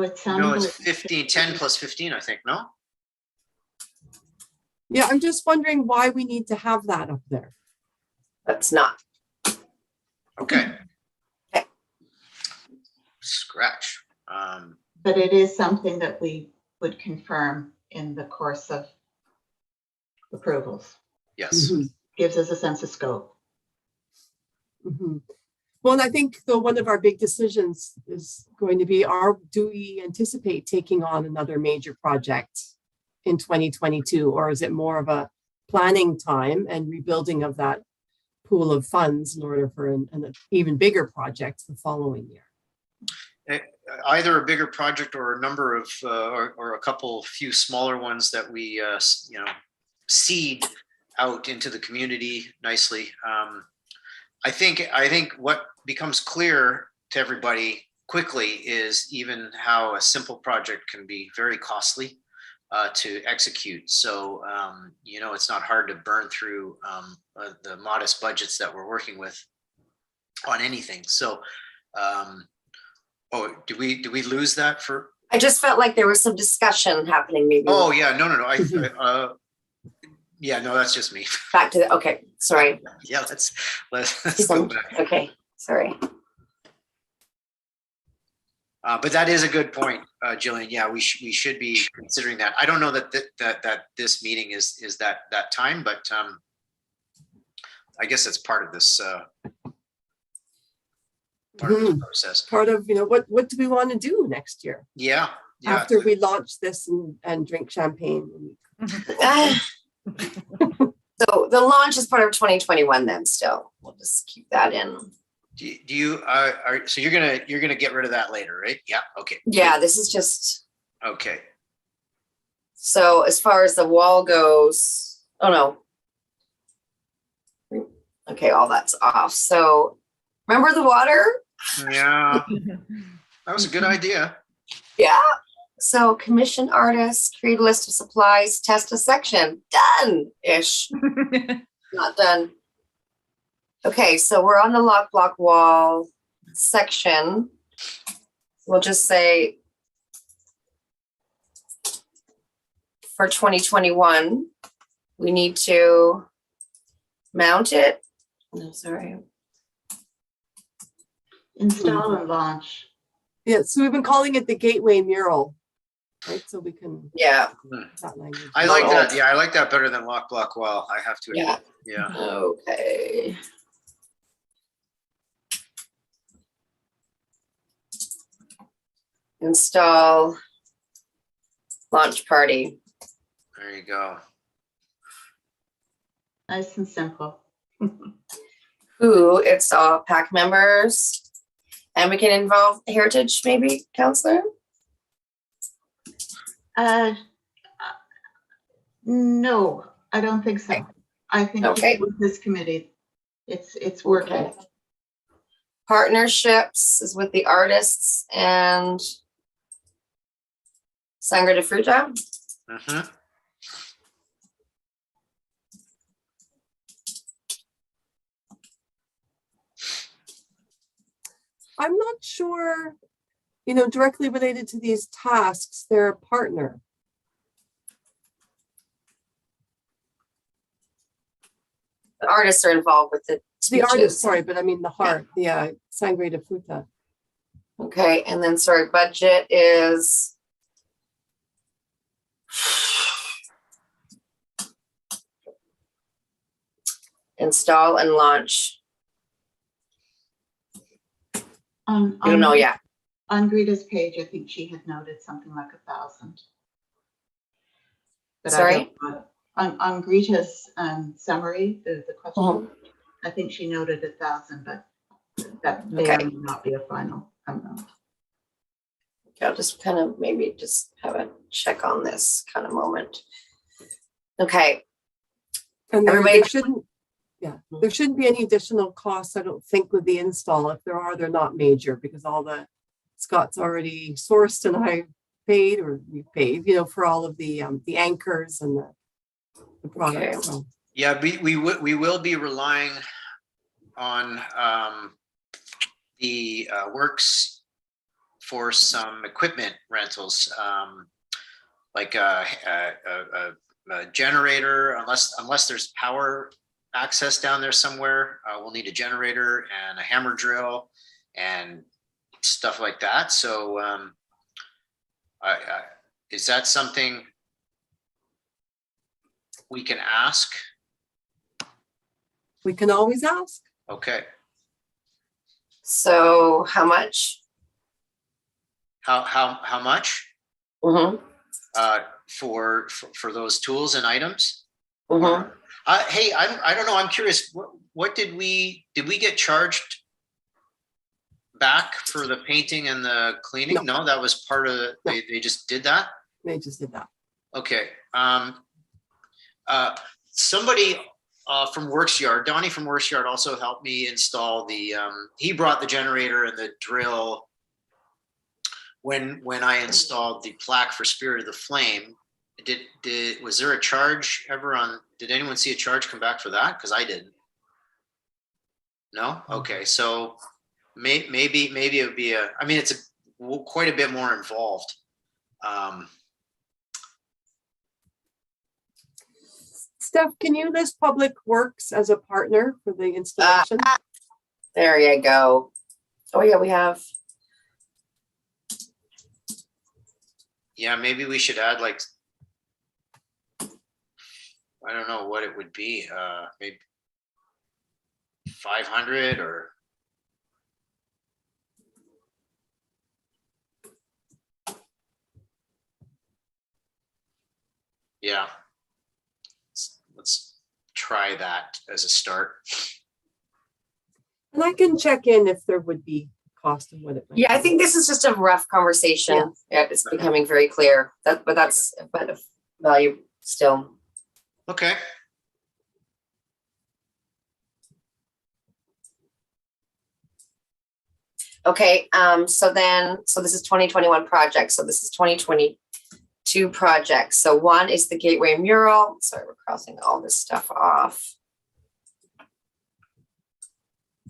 it sounds No, it's like 15, 10 plus 15, I think, no? Yeah, I'm just wondering why we need to have that up there. That's not. Okay. Okay. Scratch. but it is something that we would confirm in the course of approvals. Yes. Gives us a sense of scope. Well, and I think though one of our big decisions is going to be, do we anticipate taking on another major project in 2022, or is it more of a planning time and rebuilding of that pool of funds in order for an even bigger project the following year? Either a bigger project or a number of, or a few smaller ones that we, seed out into the community nicely. I think what becomes clear to everybody quickly is even how a simple project can be very costly to execute. So, it's not hard to burn through the modest budgets that we're working with on anything. So, did we lose that for? I just felt like there was some discussion happening maybe. Oh, yeah, no. Yeah, no, that's just me. Back to the, okay, sorry. Yeah, let's go back. Okay, sorry. But that is a good point, Gillian. Yeah, we should be considering that. I don't know that this meeting is that time, but I guess it's part of this process. Part of, what do we want to do next year? Yeah. After we launch this and drink champagne. So the launch is part of 2021 then still. We'll just keep that in. Do you so you're gonna get rid of that later, right? Yeah. Okay. Yeah, this is just. Okay. So as far as the wall goes, oh no. Okay, all that's off. So remember the water? Yeah. That was a good idea. Yeah. So commission artists, create a list of supplies, test a section. Done-ish. Not done. Okay, so we're on the lock block wall section. We'll just say for 2021, we need to mount it. No, sorry. Install and launch. Yeah, so we've been calling it the Gateway Mural, right? So we can. Yeah. That language. I like that. Yeah, I like that better than lock block wall. I have to admit. Yeah. Okay. Install launch party. There you go. Nice and simple. Who? It's all PAAC members. And we can involve Heritage, maybe, Councillor? No, I don't think so. Okay. I think Okay. with this committee, it's working. Okay. Partnerships is with the artists and Sangre de Fruta. Mhm. I'm not sure, directly related to these tasks, they're a partner. The artists are involved with the The artist, speeches. sorry, but I mean the heart, the Sangre de Fruta. Okay, and then sorry, budget is install and launch. On, I don't know yet. on Greta's page, I think she had noted something like 1,000. But I Sorry? don't know. On Greta's summary, the question, Mhm. I think she noted 1,000, but that may Okay. or may not be a final amount. Okay, I'll just kind of maybe just have a check on this kind of moment. Okay, And Everybody- there shouldn't, there shouldn't be any additional costs, I don't think, with the install. If there are, they're not major, because all the Scott's already sourced and I paid, or we paid, for all of the anchors and the products. Okay. So Yeah, we will be relying on the works for some equipment rentals, like a generator, unless there's power access down there somewhere. We'll need a generator and a hammer drill and stuff like that. So is that something we can ask? we can always ask. Okay. so how much? How much Mm-hmm, for those tools and items? mm-hmm. Hey, I don't know. I'm curious. What did we get charged back for the painting and the cleaning? No, that was part of it. No. They just did that. They just did that. Okay. Somebody from Works Yard, Donnie from Works Yard, also helped me install the. He brought the generator and the drill when I installed the plaque for Spirit of the Flame. Was there a charge ever on? Did anyone see a charge come back for that? Because I didn't. No. Okay. So maybe it would be I mean, it's quite a bit more involved. Steph, can you list Public Works as a partner for the installation? There you go. Oh yeah, we have. Yeah, maybe we should add like, I don't know what it would be, maybe 500 or. Yeah. Let's try that as a start. And I can check in if there would be cost and what it might Yeah, I be. think this is just a rough conversation. Yeah. Yeah, it's becoming very clear. But that's a bit of value still. Okay. Okay, so this is 2021 projects. So this is 2022 projects. So one is the Gateway Mural. Sorry, we're crossing all this stuff off.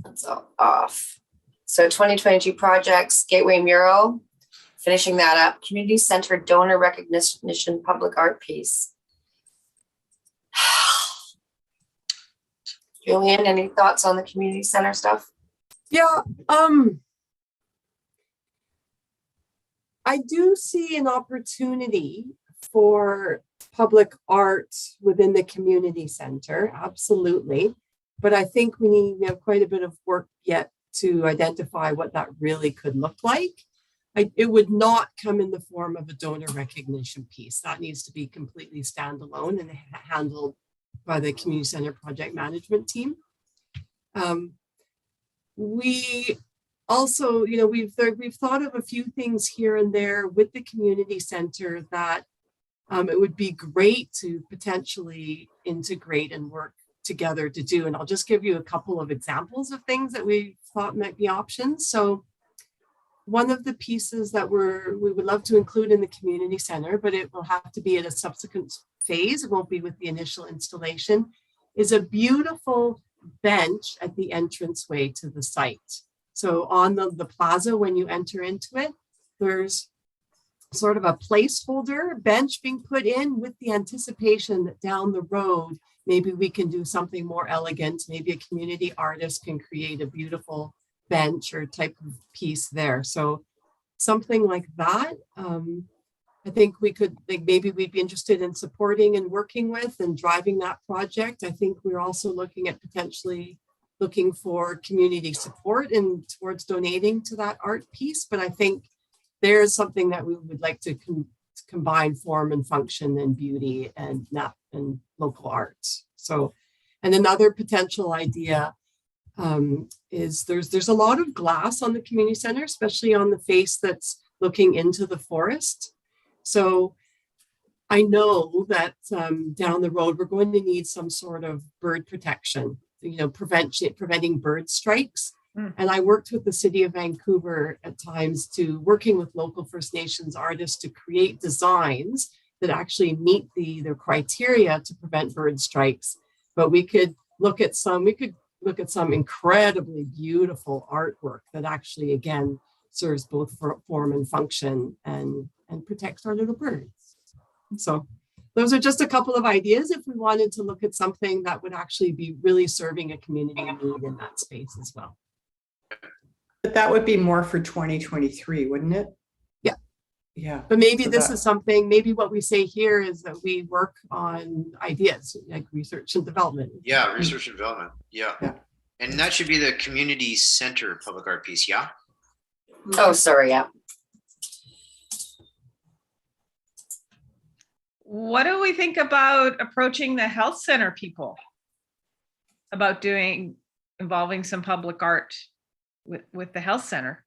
That's all off. So 2022 projects, Gateway Mural, finishing that up. Community Center Donor Recognition Public Art Piece. Gillian, any thoughts on the community center stuff? Yeah, I do see an opportunity for public art within the community center, absolutely. But I think we have quite a bit of work yet to identify what that really could look like. It would not come in the form of a donor recognition piece. That needs to be completely standalone and handled by the community center project management team. We also, we've thought of a few things here and there with the community center that it would be great to potentially integrate and work together to do. And I'll just give you a couple of examples of things that we've thought might be options. So one of the pieces that we would love to include in the community center, but it will have to be at a subsequent phase, it won't be with the initial installation, is a beautiful bench at the entranceway to the site. So on the plaza, when you enter into it, there's sort of a placeholder bench being put in with the anticipation that down the road, maybe we can do something more elegant. Maybe a community artist can create a beautiful bench or type of piece there. So something like that, I think we could, like, maybe we'd be interested in supporting and working with and driving that project. I think we're also looking at potentially looking for community support and towards donating to that art piece. But I think there's something that we would like to combine form and function and beauty and local arts. So, and another potential idea is there's a lot of glass on the community center, especially on the face that's looking into the forest. So I know that down the road, we're going to need some sort of bird protection, preventing bird strikes. And I worked with the city of Vancouver at times working with local First Nations artists to create designs that actually meet the criteria to prevent bird strikes. But we could look at some incredibly beautiful artwork that actually, again, serves both for form and function and protects our little birds. So those are just a couple of ideas if we wanted to look at something that would actually be really serving a community need in that space as well. But that would be more for 2023, wouldn't it? Yeah. Yeah. But maybe So this is something, maybe what we say here is that we work on ideas like research and development. Yeah, research and development. Yeah. Yeah. And that should be the community center public art piece. Yeah. Oh, sorry, yeah. What do we think about approaching the health center people? About involving some public art with the health center?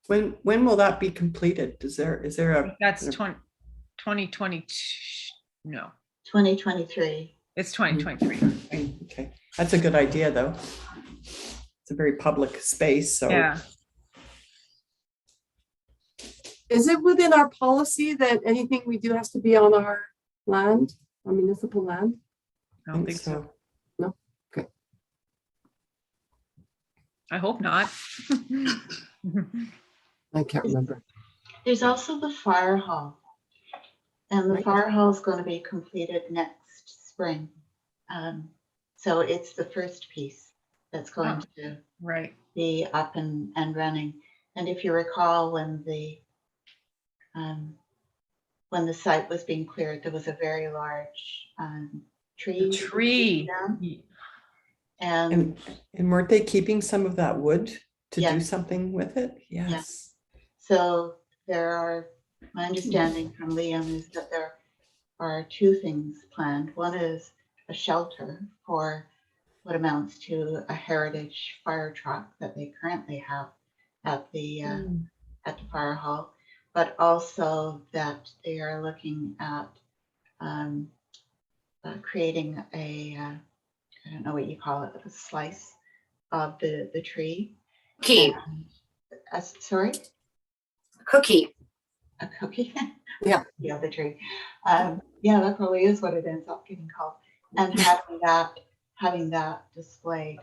When will that be completed? Is there a? That's 2022. No, 2023. it's 2023. Okay, that's a good idea, though. It's a very public space, so. Yeah. Is it within our policy that anything we do has to be on our land, on municipal land? I don't think so. No? Okay. I hope not. I can't remember. There's also the fire hall. And the fire hall is going to be completed next spring. So it's the first piece that's going to be up and running. And if you recall, when the site was being cleared, there was a very large tree. And weren't they keeping some of that wood to do something with it? Yes. Yes. So my understanding from Liam is that there are two things planned. One is a shelter for what amounts to a heritage fire truck that they currently have at the fire hall, but also that they are looking at creating I don't know what you call it, a slice of the tree. Cookie. Sorry? Cookie. A cookie? Yeah. Yeah, the tree. Yeah, that probably is what it ends up getting called. And having that displayed.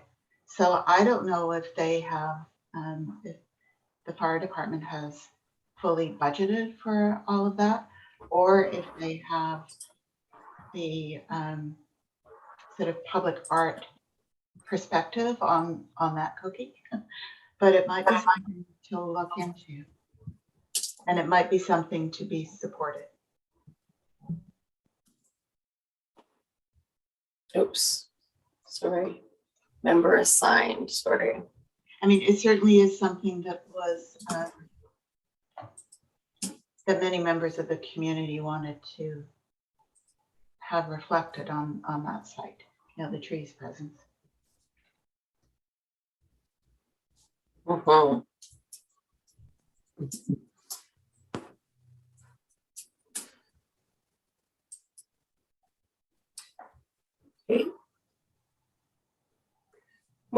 So I don't know if they have, if the fire department has fully budgeted for all of that, or if they have the sort of public art perspective on that cookie. But it might be something to look into. And it might be something to be supported. Oops. Sorry. Member assigned. Sorry. I mean, it certainly is something that was that many members of the community wanted to have reflected on that site. You know, the tree's presence. Mhm.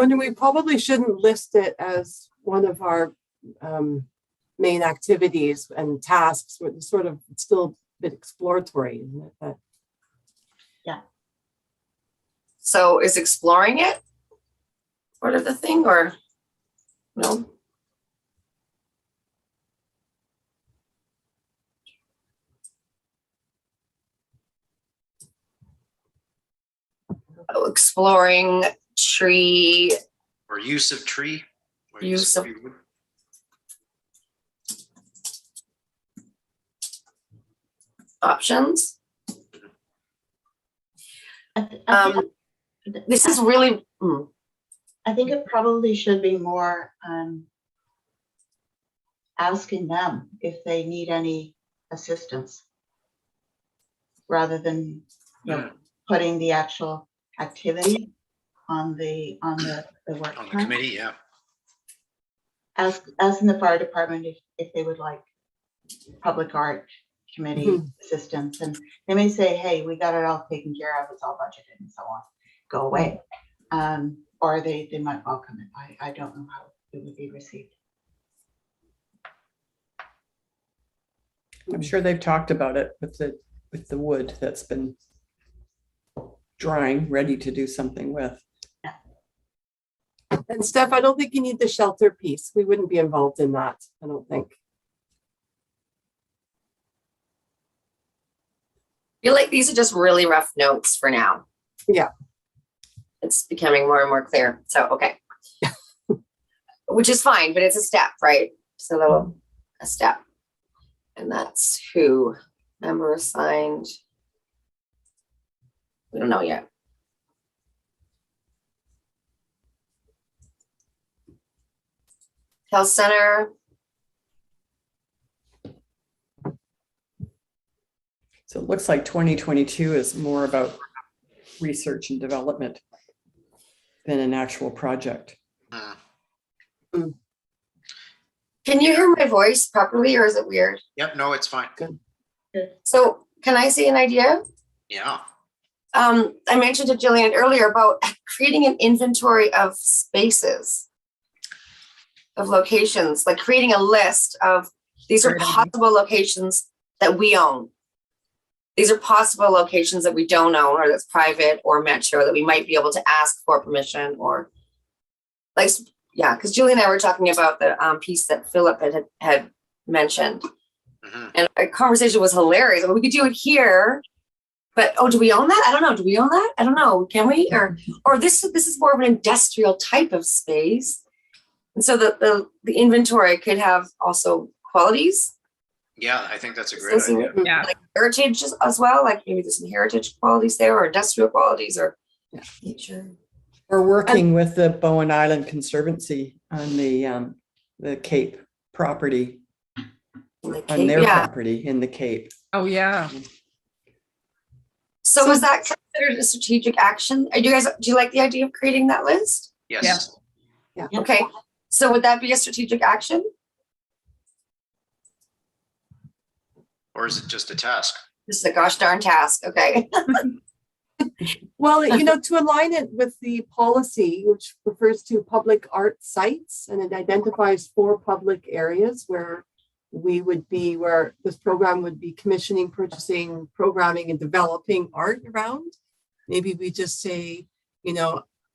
wonder, we probably shouldn't list it as one of our main activities and tasks. We're sort of still a bit exploratory, isn't it? But So is exploring it part of the thing or no? Oh, exploring tree Or use of tree. Or Use of- tree wood. options. I think- This is really, I think it probably should be more asking them if they need any assistance, rather than, you know, putting the actual activity on the work On the plan. committee, yeah. As in the fire department, if they would like public art committee assistance, and they may say, hey, we got it all taken care of, it's all budgeted and so on, go away. Or they might welcome it. I don't know how it would be received. I'm sure they've talked about it with the wood that's been drying, ready to do something with. and Steph, I don't think you need the shelter piece. We wouldn't be involved in that, I don't think. I feel like these are just really rough notes for now. Yeah. It's becoming more and more clear. So, okay. Which is fine, but it's a step, right? So a step. And that's who member assigned. We don't know yet. Health center. So it looks like 2022 is more about research and development than an actual project. Can you hear my voice properly or is it weird? Yep, no, it's fine. So can I say an idea? Yeah. I mentioned to Gillian earlier about creating an inventory of spaces, of locations, like creating a list of these are Great idea. possible locations that we own. These are possible locations that we don't own or that's private or metro that we might be able to ask for permission or like, yeah, because Julie and I were talking about the piece that Philip had mentioned. Mhm. And our conversation was hilarious. I mean, we could do it here, but do we own that? I don't know. Do we own that? I don't know. Can we? Or this is more of an industrial type of space. And so the inventory could have also qualities. Yeah, I think that's a great idea. Yeah. Like heritage as well, like maybe there's some heritage qualities there or industrial qualities or nature. We're working with the Bowen Island Conservancy on the Cape property, on their property in the Cape. Oh, yeah. So is that considered a strategic action? Do you like the idea of creating that list? Yes. Yeah. Okay, so would that be a strategic action? Or is it just a task? This is a gosh darn task, okay. Well, to align it with the policy, which refers to public art sites, and it identifies 4 public areas where where this program would be commissioning, purchasing, programming, and developing art around. Maybe we just say,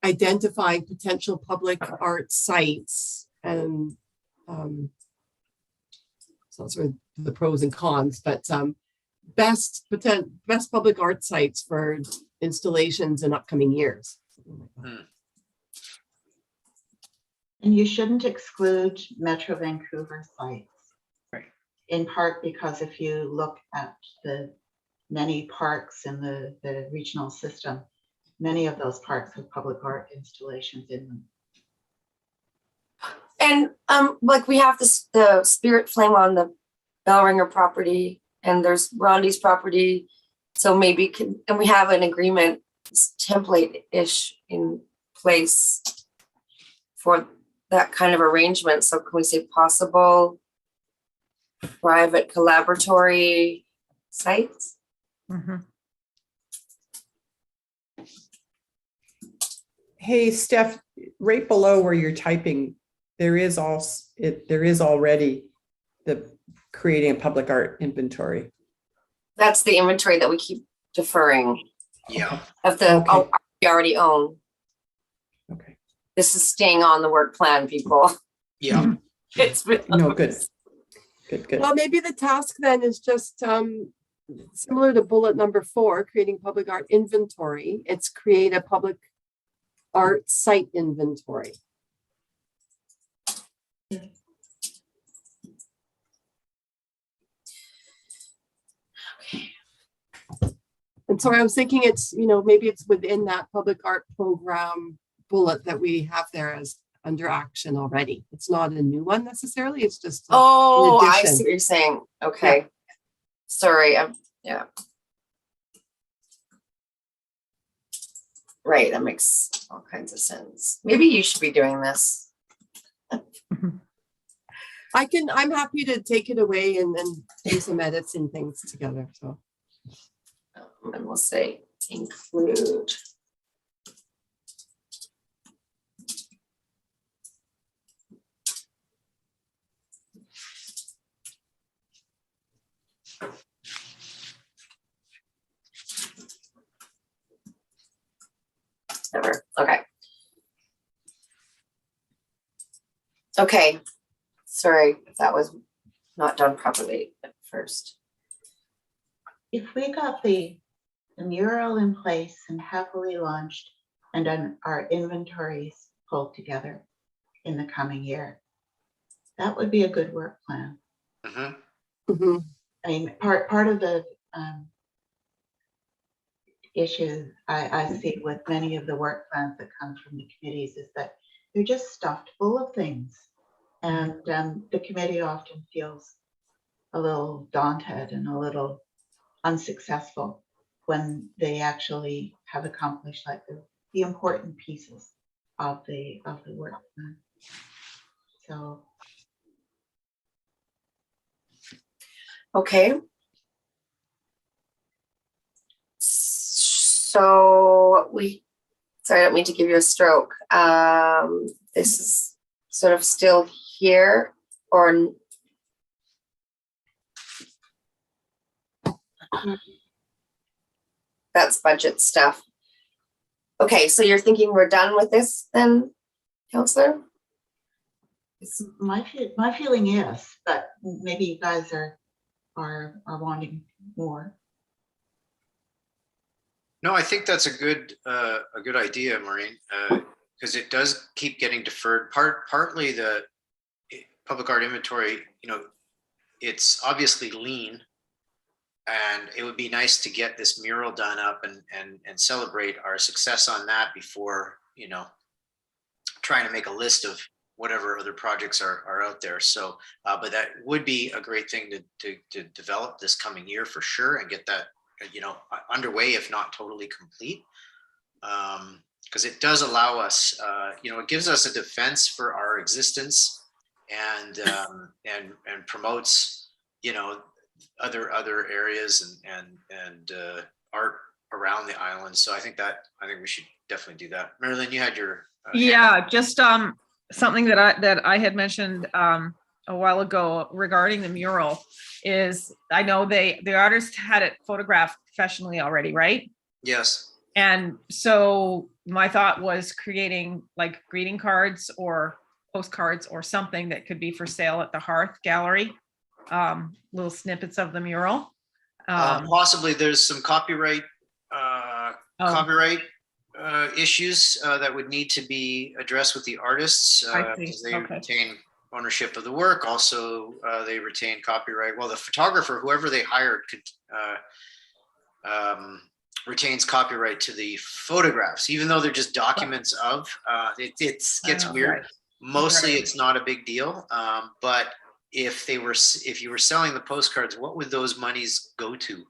identifying potential public art sites and so sort of the pros and cons, but best public art sites for installations in upcoming years. And you shouldn't exclude Metro Vancouver sites. Right. In part because if you look at the many parks in the regional system, many of those parks have public art installations in them. And like we have the Spirit Flame on the Bellringer property and there's Rondi's property. So maybe and we have an agreement template-ish in place for that kind of arrangement. So can we say possible private collaboratory sites? Mhm. Hey, Steph, right below where you're typing, there is already the creating a public art inventory. That's the inventory that we keep deferring Yeah, of the, Okay. oh, we already own. Okay. This is staying on the work plan, people. yeah. It's been. No, good. Good. Well, maybe the task then is just similar to bullet number 4, creating public art inventory. It's create a public art site inventory. And so I was thinking it's, maybe it's within that public art program bullet that we have there as under action already. It's not a new one necessarily. It's just. Oh, I addition. see what you're saying. Okay. Sorry. Yeah. Right. That makes all kinds of sense. Maybe you should be doing this. I'm happy to take it away and do some edits and things together. So. And we'll say include. Never. Okay. Okay. Sorry if that was not done properly at first. If we got the mural in place and happily launched and then our inventories pulled together in the coming year, that would be a good work plan. Mhm. Mhm. I mean, part of the issue I see with many of the work plans that come from the committees is that they're just stuffed full of things. And the committee often feels a little daunted and a little unsuccessful when they actually have accomplished like the important pieces of the work plan. So Okay. So sorry, I don't mean to give you a stroke. This is sort of still here or that's budget stuff. Okay, so you're thinking we're done with this then, Councillor? my feeling is, but maybe you guys are wanting more. No, I think that's a good idea, Maureen, because it does keep getting deferred. Partly the public art inventory, it's obviously lean, and it would be nice to get this mural done up and celebrate our success on that before, trying to make a list of whatever other projects are out there. So, but that would be a great thing to develop this coming year for sure and get that, underway, if not totally complete. Because it does allow us, it gives us a defense for our existence and promotes, other areas and art around the island. So I think we should definitely do that. Marilyn, you had your Yeah, just something that I had mentioned a while ago regarding the mural is I know the artist had it photographed professionally already, right? Yes. And so my thought was creating like greeting cards or postcards or something that could be for sale at the Hearth Gallery, little snippets of the mural. Possibly there's some copyright issues that would need to be addressed with the artists because they retain ownership of the work. Also, they retain copyright. Well, the photographer, whoever they hired, could retains copyright to the photographs, even though they're just documents of. It gets weird. Right. Mostly, it's not a big deal. But if you were selling the postcards, what would those monies go to?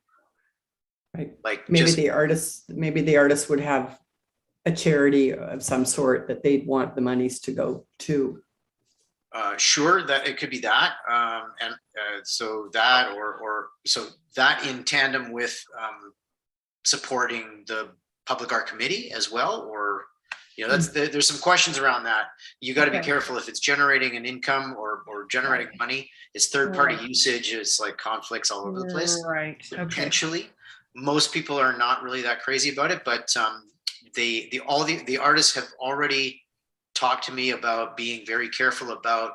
Right. Like maybe the artist would have a charity of some sort that they'd want the monies to go to. Sure, that it could be that, and so that or so that in tandem with supporting the public art committee as well, or there's some questions around that. You got to be Okay. careful if it's generating an income or generating money. It's third-party Right. usage. It's like conflicts all over the place. Right, okay. Potentially, most people are not really that crazy about it, but the artists have already talked to me about being very careful about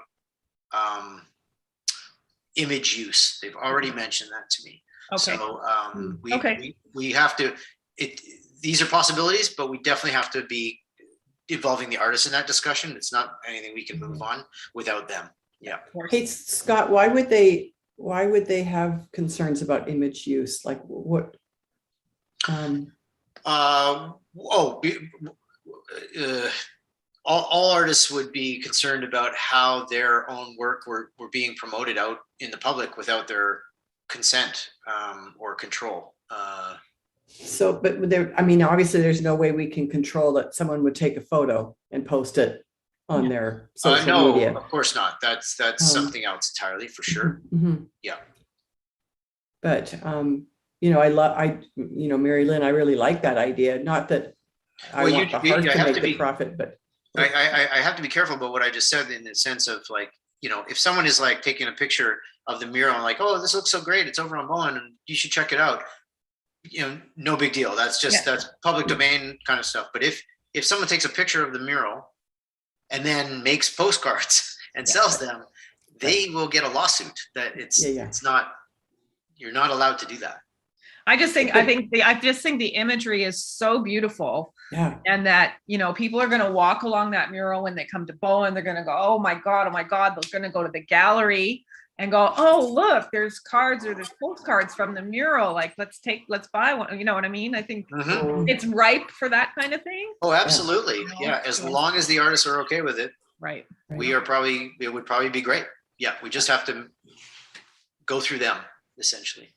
image use. They've already mentioned that to me. Okay. So Okay. we have to. These are possibilities, but we definitely have to be involving the artists in that discussion. It's not anything we can move on without them. Yeah. Hey, Scott, why would they have concerns about image use? Like what? All artists would be concerned about how their own work were being promoted out in the public without their consent or control. So, but there, I mean, obviously there's no way we can control that someone would take a photo and post it on their social no, media. of course not. That's something else entirely for sure. Mhm. Yeah. But, Mary Lynn, I really like that idea. Not that I Well, want the heart to make the profit, but. I have to be careful about what I just said in the sense of like, if someone is like taking a picture of the mural and like, oh, this looks so great, it's over on Bowen and you should check it out. No big deal. That's just, that's public domain kind of stuff. But if someone takes a picture of the mural and then makes postcards and sells them, they will get a lawsuit that it's not, you're not allowed to do that. I just think the imagery is so beautiful. Yeah. And that, people are going to walk along that mural when they come to Bowen. They're going to go, oh my God. They're going to go to the gallery and go, oh, look, there's cards or there's postcards from the mural. Like, let's buy one. You know what I mean? I think it's ripe for that kind of thing. Oh, absolutely. Yeah. As long as the artists are okay with it. Right. It would probably be great. Yeah. We just have to go through them essentially.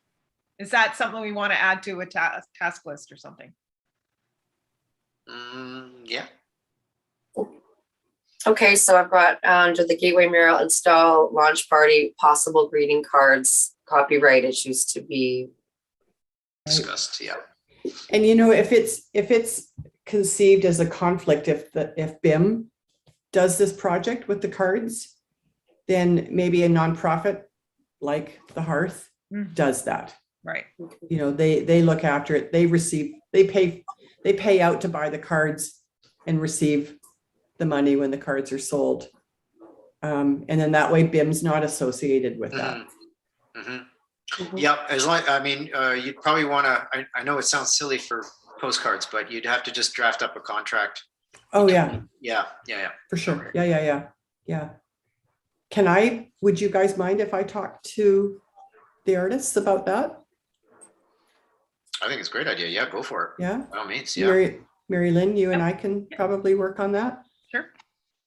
Is that something we want to add to a task list or something? Yeah. Okay, so I've got under the Gateway Mural install launch party, possible greeting cards, copyright issues to be discussed. Yeah. And if it's conceived as a conflict, if BIM does this project with the cards, then maybe a nonprofit like the Hearth does that. Right. They look after it. They pay out to buy the cards and receive the money when the cards are sold. And then that way BIM's not associated with that. Yep. As long, you'd probably want to, I know it sounds silly for postcards, but you'd have to just draft up a contract. Oh yeah. Yeah. For sure. Yeah. Would you guys mind if I talk to the artists about that? I think it's a great idea. Yeah, go for it. Yeah. By all means. Yeah. Mary Lynn, you and I can probably work on that. Sure.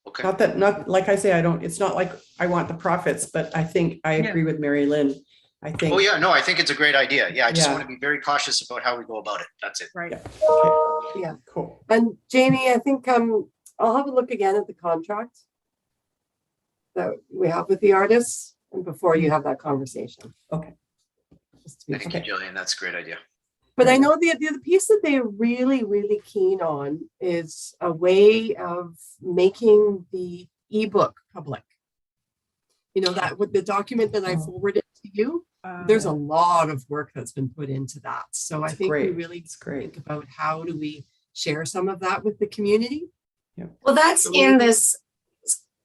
Okay. Not like I say, it's not like I want the profits, but I think I agree with Mary Lynn. I think. Oh yeah, no, I think it's a great idea. Yeah, I just want to be very cautious about how we go about it. That's it. Right. Yeah. Okay. Yeah. Cool. And Jamie, I think I'll have a look again at the contract that we have with the artists and before you have that conversation. Okay. Thank you, Gillian. That's a great idea. But I know the other piece that they're really, really keen on is a way of making the ebook public. That with the document that I forwarded to you, there's a lot of work that's been put into that. So I think we really think about how do we share some of that with the community. Yeah. Well, that's in this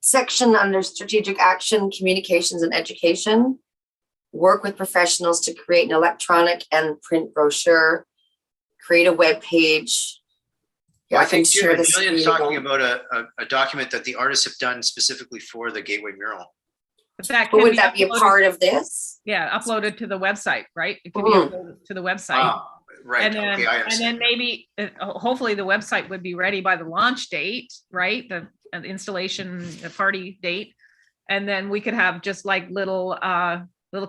section under strategic action, communications and education. Work with professionals to create an electronic and print brochure, create a web page. Yeah, I think Gillian's talking about a document that the artists have done specifically for the Gateway Mural. Would that be a part of this? Yeah, uploaded to the website, right? It could be uploaded to the website. Right. And then, and then maybe, hopefully the website would be ready by the launch date, right? The installation party date. And then we could have just like little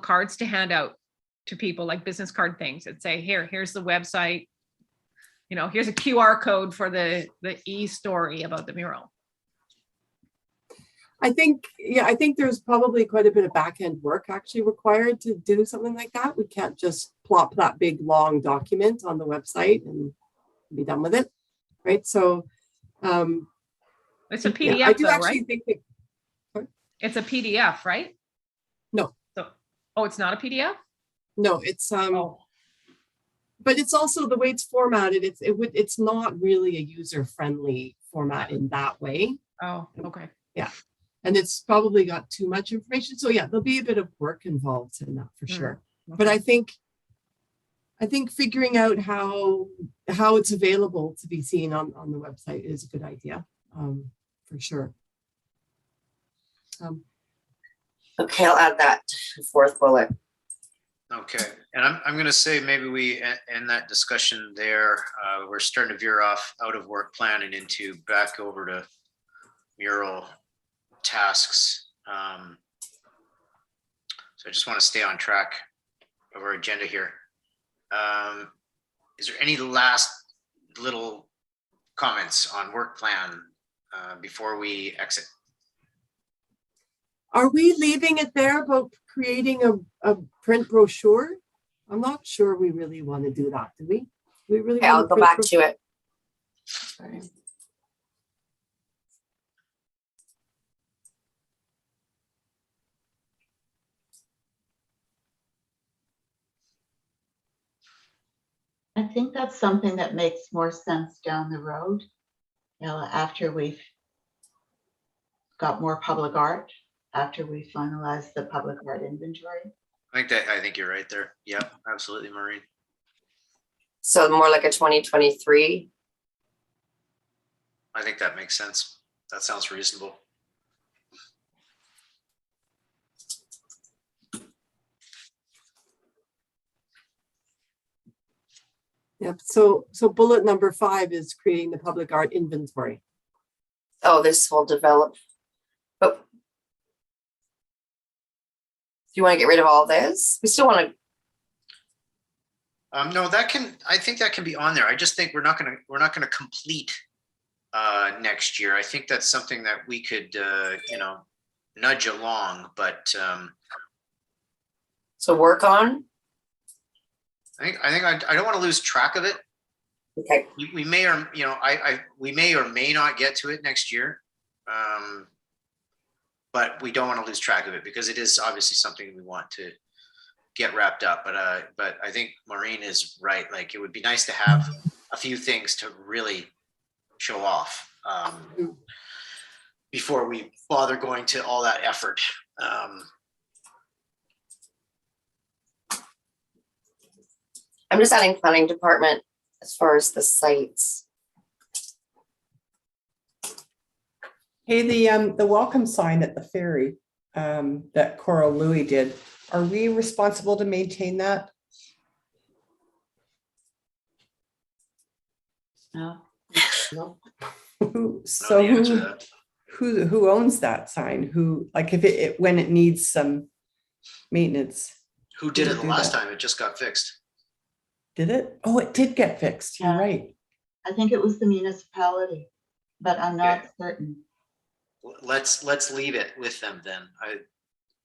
cards to hand out to people, like business card things that say, here's the website. Here's a QR code for the e-story about the mural. I think there's probably quite a bit of back end work actually required to do something like that. We can't just plop that big long document on the website and be done with it, right? So It's a yeah, PDF I do though, actually right? think that, It's a PDF, right? No. So, oh, it's not a PDF? no, it's, Oh, but it's also the way it's formatted, it's not really a user-friendly format in that way. oh, okay. And it's probably got too much information. So yeah, there'll be a bit of work involved in that for sure. But I think figuring out how it's available to be seen on the website is a good idea, for sure. Okay, I'll add that to the fourth bullet. Okay, and I'm going to say maybe we end that discussion there. We're starting to veer off out of work plan and into back over to mural tasks. So I just want to stay on track of our agenda here. Is there any last little comments on work plan before we exit? Are we leaving it there about creating a print brochure? I'm not sure we really want to do that, do we? We really Okay, want I'll go back to it. Sorry. I think that's something that makes more sense down the road, you know, after we've got more public art, after we finalize the public art inventory. I think you're right there. Yeah, absolutely, Maureen. So more like a 2023. I think that makes sense. That sounds reasonable. Yep. So bullet number 5 is creating the public art inventory. Oh, this will develop. But do you want to get rid of all this? We still want to. No, I think that can be on there. I just think we're not gonna complete next year. I think that's something that we could nudge along, but So work on. I don't want to lose track of it. Okay. We may or we may or may not get to it next year, but we don't want to lose track of it because it is obviously something we want to get wrapped up. But I think Maureen is right. Like it would be nice to have a few things to really show off before we bother going to all that effort. I'm just adding planning department as far as the sites. Hey, the welcome sign at the ferry that Coral Louis did, are we responsible to maintain that? No. No. So the answer to that. who owns that sign? Who, like, if it when it needs some maintenance? Who did it the do last that? time? It just got fixed. Did it? Oh, it did get fixed. You're Yeah. right. I think it was the municipality, but I'm not certain. Let's leave it with them then.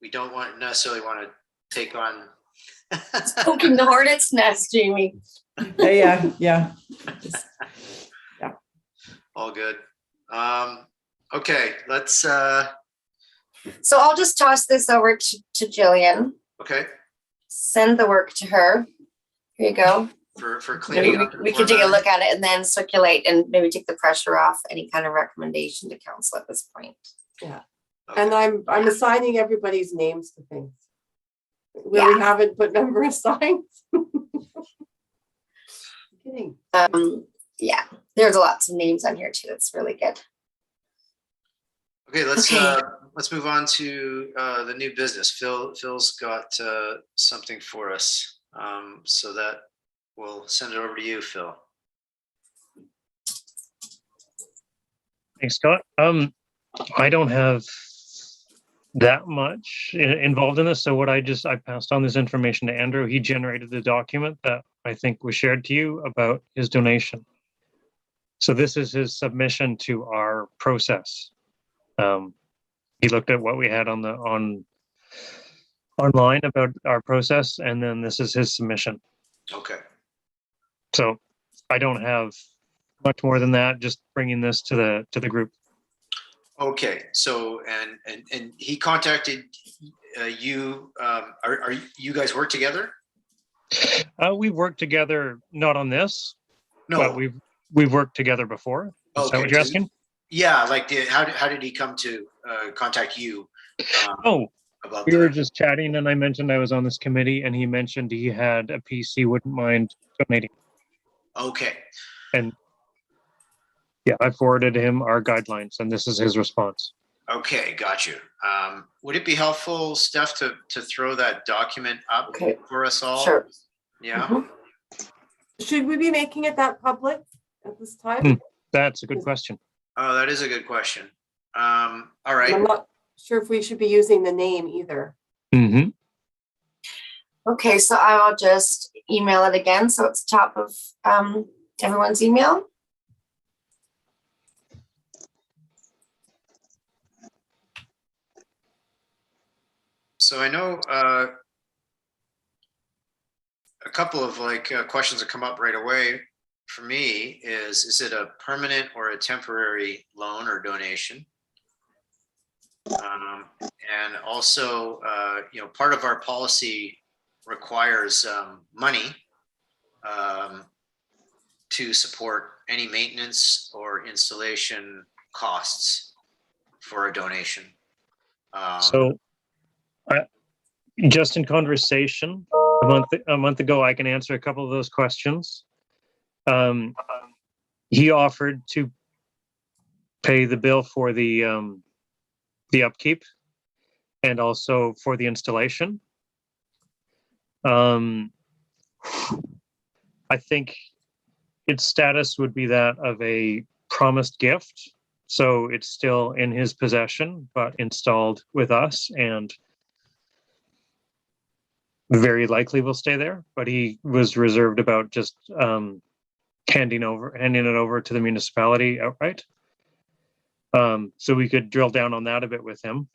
We don't necessarily want to take on. Poking the hornet's nest, Jamie. Yeah. All good. Okay, let's. So I'll just toss this over to Gillian. Okay, Send the work to her. Here you go. for Maybe cleaning up. we can take a look at it and then circulate and maybe take the pressure off any kind of recommendation to council at this point. Yeah. Okay. And I'm assigning everybody's names to things where we haven't put number assigns. Kidding. Yeah, there's lots of names on here too. It's really good. Okay, let's Okay. let's move on to the new business. Phil's got something for us, so that we'll send it over to you, Phil. Thanks, Scott. I don't have that much involved in this. So what I passed on this information to Andrew. He generated the document that I think was shared to you about his donation. So this is his submission to our process. He looked at what we had online about our process, and then this is his submission. Okay. So I don't have much more than that, just bringing this to the group. Okay, so, and he contacted you, are you guys work together? We've worked together, not on this, but No. we've worked together before. Is that Okay, what you're so asking? yeah, like, how did he come to contact you? Oh, About we were that? just chatting and I mentioned I was on this committee and he mentioned he had a piece he wouldn't mind donating. Okay, And yeah, I forwarded him our guidelines and this is his response. okay, got you. Would it be helpful, Steph, to throw that document up Okay. for us all? Sure. Yeah, Mhm. Should we be making it that public at this time? Hmm. That's a good question. oh, that is a good question. All And right, I'm not sure if we should be using the name either. Mm-hmm. Okay, so I'll just email it again, so it's top of everyone's email. so I know a couple of questions that come up right away for me is it a permanent or a temporary loan or donation? And also, part of our policy requires money to support any maintenance or installation costs for a donation. So just in conversation a month ago, I can answer a couple of those questions. He offered to pay the bill for the upkeep and also for the installation. I think its status would be that of a promised gift. So it's still in his possession, but installed with us and very likely will stay there. But he was reserved about just handing it over to the municipality outright. So we could drill down on that a bit with him.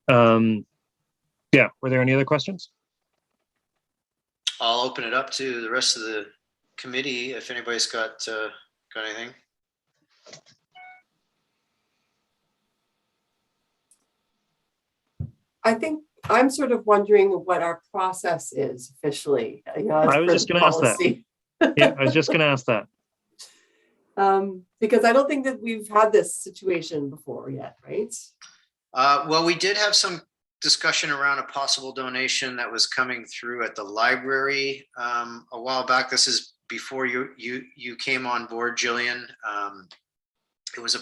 Yeah, were there any other questions? I'll open it up to the rest of the committee if anybody's got anything. I think I'm sort of wondering what our process is officially. I was just going to ask that. Yeah, I was just going to ask that. Because I don't think that we've had this situation before yet, right? Well, we did have some discussion around a possible donation that was coming through at the library a while back. This is before you came on board, Gillian. It was a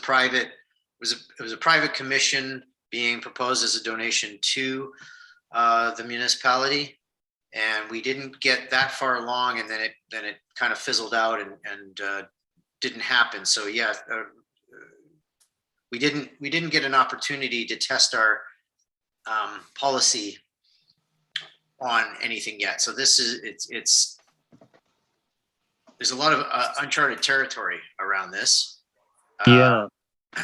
private commission being proposed as a donation to the municipality, and we didn't get that far along, and then it kind of fizzled out and didn't happen. So yeah, we didn't get an opportunity to test our policy on anything yet. So this is there's a lot of uncharted territory around this. Yeah.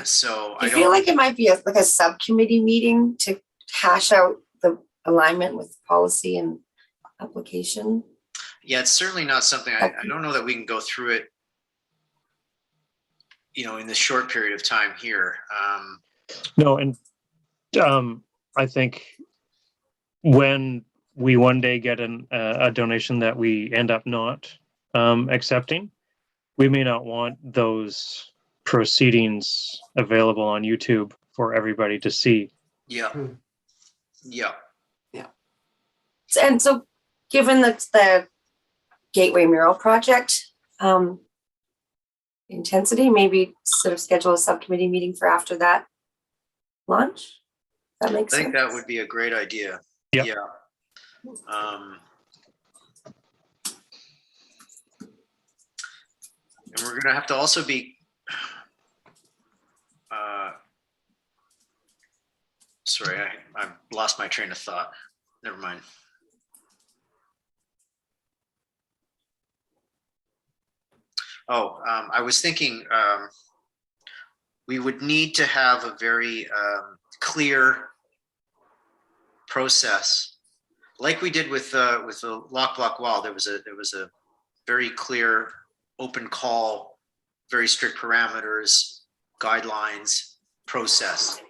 So I feel like it might be like a subcommittee meeting to hash out the alignment with policy and application. Yeah, it's certainly not something I don't know that we can go through it, in this short period of time here. No, and I think when we one day get a donation that we end up not accepting, we may not want those proceedings available on YouTube for everybody to see. Yeah. Yeah. And so given the Gateway Mural project intensity, maybe sort of schedule a subcommittee meeting for after that launch. That makes sense. I think that would be a great idea. Yep. Yeah. And we're gonna have to also be sorry, I lost my train of thought. Never mind. Oh, I was thinking we would need to have a very clear process, like we did with the lock block wall. There was a very clear open call very strict parameters, guidelines, process.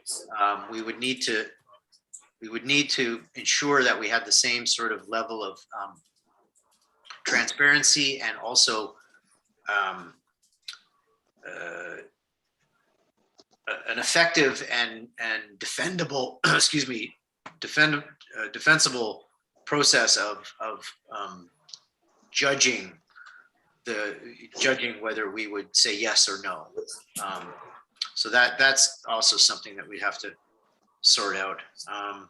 We would need to ensure that we had the same sort of level of transparency and also an effective and defendable, excuse me, defensible process of judging whether we would say yes or no. So that's also something that we'd have to sort out.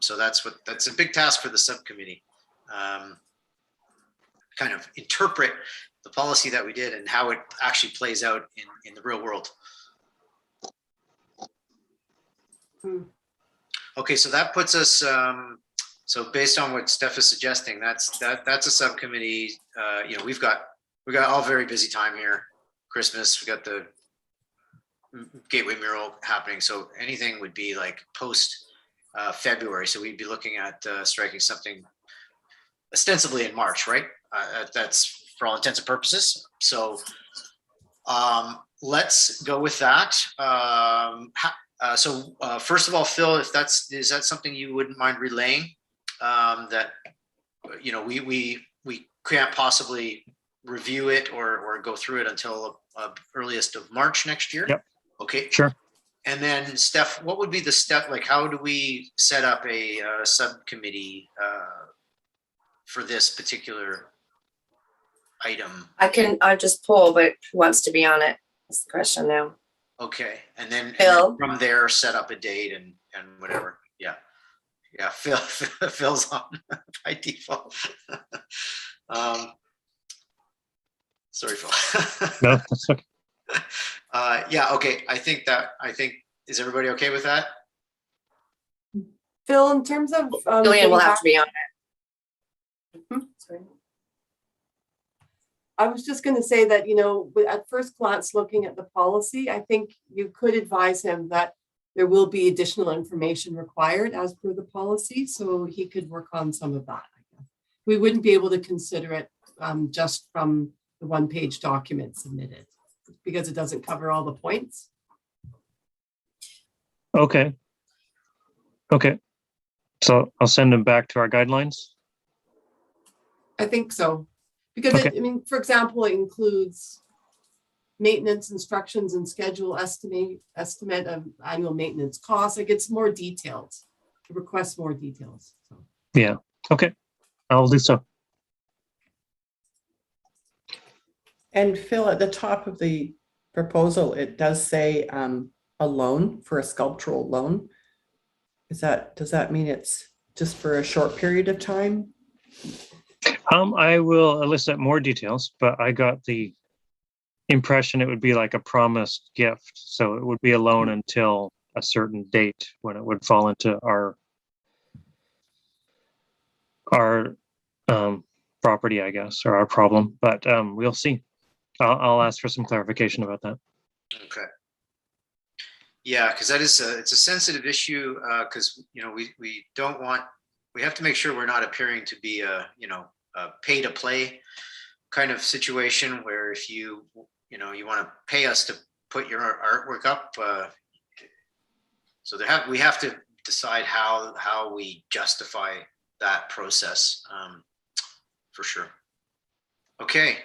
So that's a big task for the subcommittee. Kind of interpret the policy that we did and how it actually plays out in the real world. Okay, so that puts us, so based on what Steph is suggesting, that's a subcommittee. You know, we've got all very busy time here. Christmas, we got the Gateway Mural happening. So anything would be like post February. So we'd be looking at striking something ostensibly in March, right? That's for all intents and purposes. So let's go with that. So first of all, Phil, is that something you wouldn't mind relaying? That, you know, we can't possibly review it or go through it until earliest of March next year. Yep. Okay. Sure. And then Steph, what would be the step? Like, how do we set up a subcommittee for this particular item? I'll just pull, but who wants to be on it? That's the question now. Okay, and then Phil? from there, set up a date and whatever. Yeah, Phil's on by default. Sorry, Phil. No, that's okay. Yeah, okay. I think is everybody okay with that? Phil, in terms of. Gillian will have to be on it. Sorry. I was just going to say that, you know, at first glance, looking at the policy, I think you could advise him that there will be additional information required as per the policy, so he could work on some of that. We wouldn't be able to consider it just from the one-page document submitted because it doesn't cover all the points. Okay. Okay. So I'll send them back to our guidelines. I think so. Because Okay. I mean, for example, it includes maintenance instructions and schedule estimate of annual maintenance costs. Like, it's more detailed. It requests more details. So. Yeah. Okay. I'll do so. And Phil, at the top of the proposal, it does say a loan for a sculptural loan. Does that mean it's just for a short period of time? I will elicit more details, but I got the impression it would be like a promised gift. So it would be a loan until a certain date when it would fall into our property, I guess, or our problem. But we'll see. I'll ask for some clarification about that. Okay. Yeah, because that is it's a sensitive issue because you know we have to make sure we're not appearing to be a pay to play kind of situation where if you want to pay us to put your artwork up, so we have to decide how we justify that process for sure. Okay,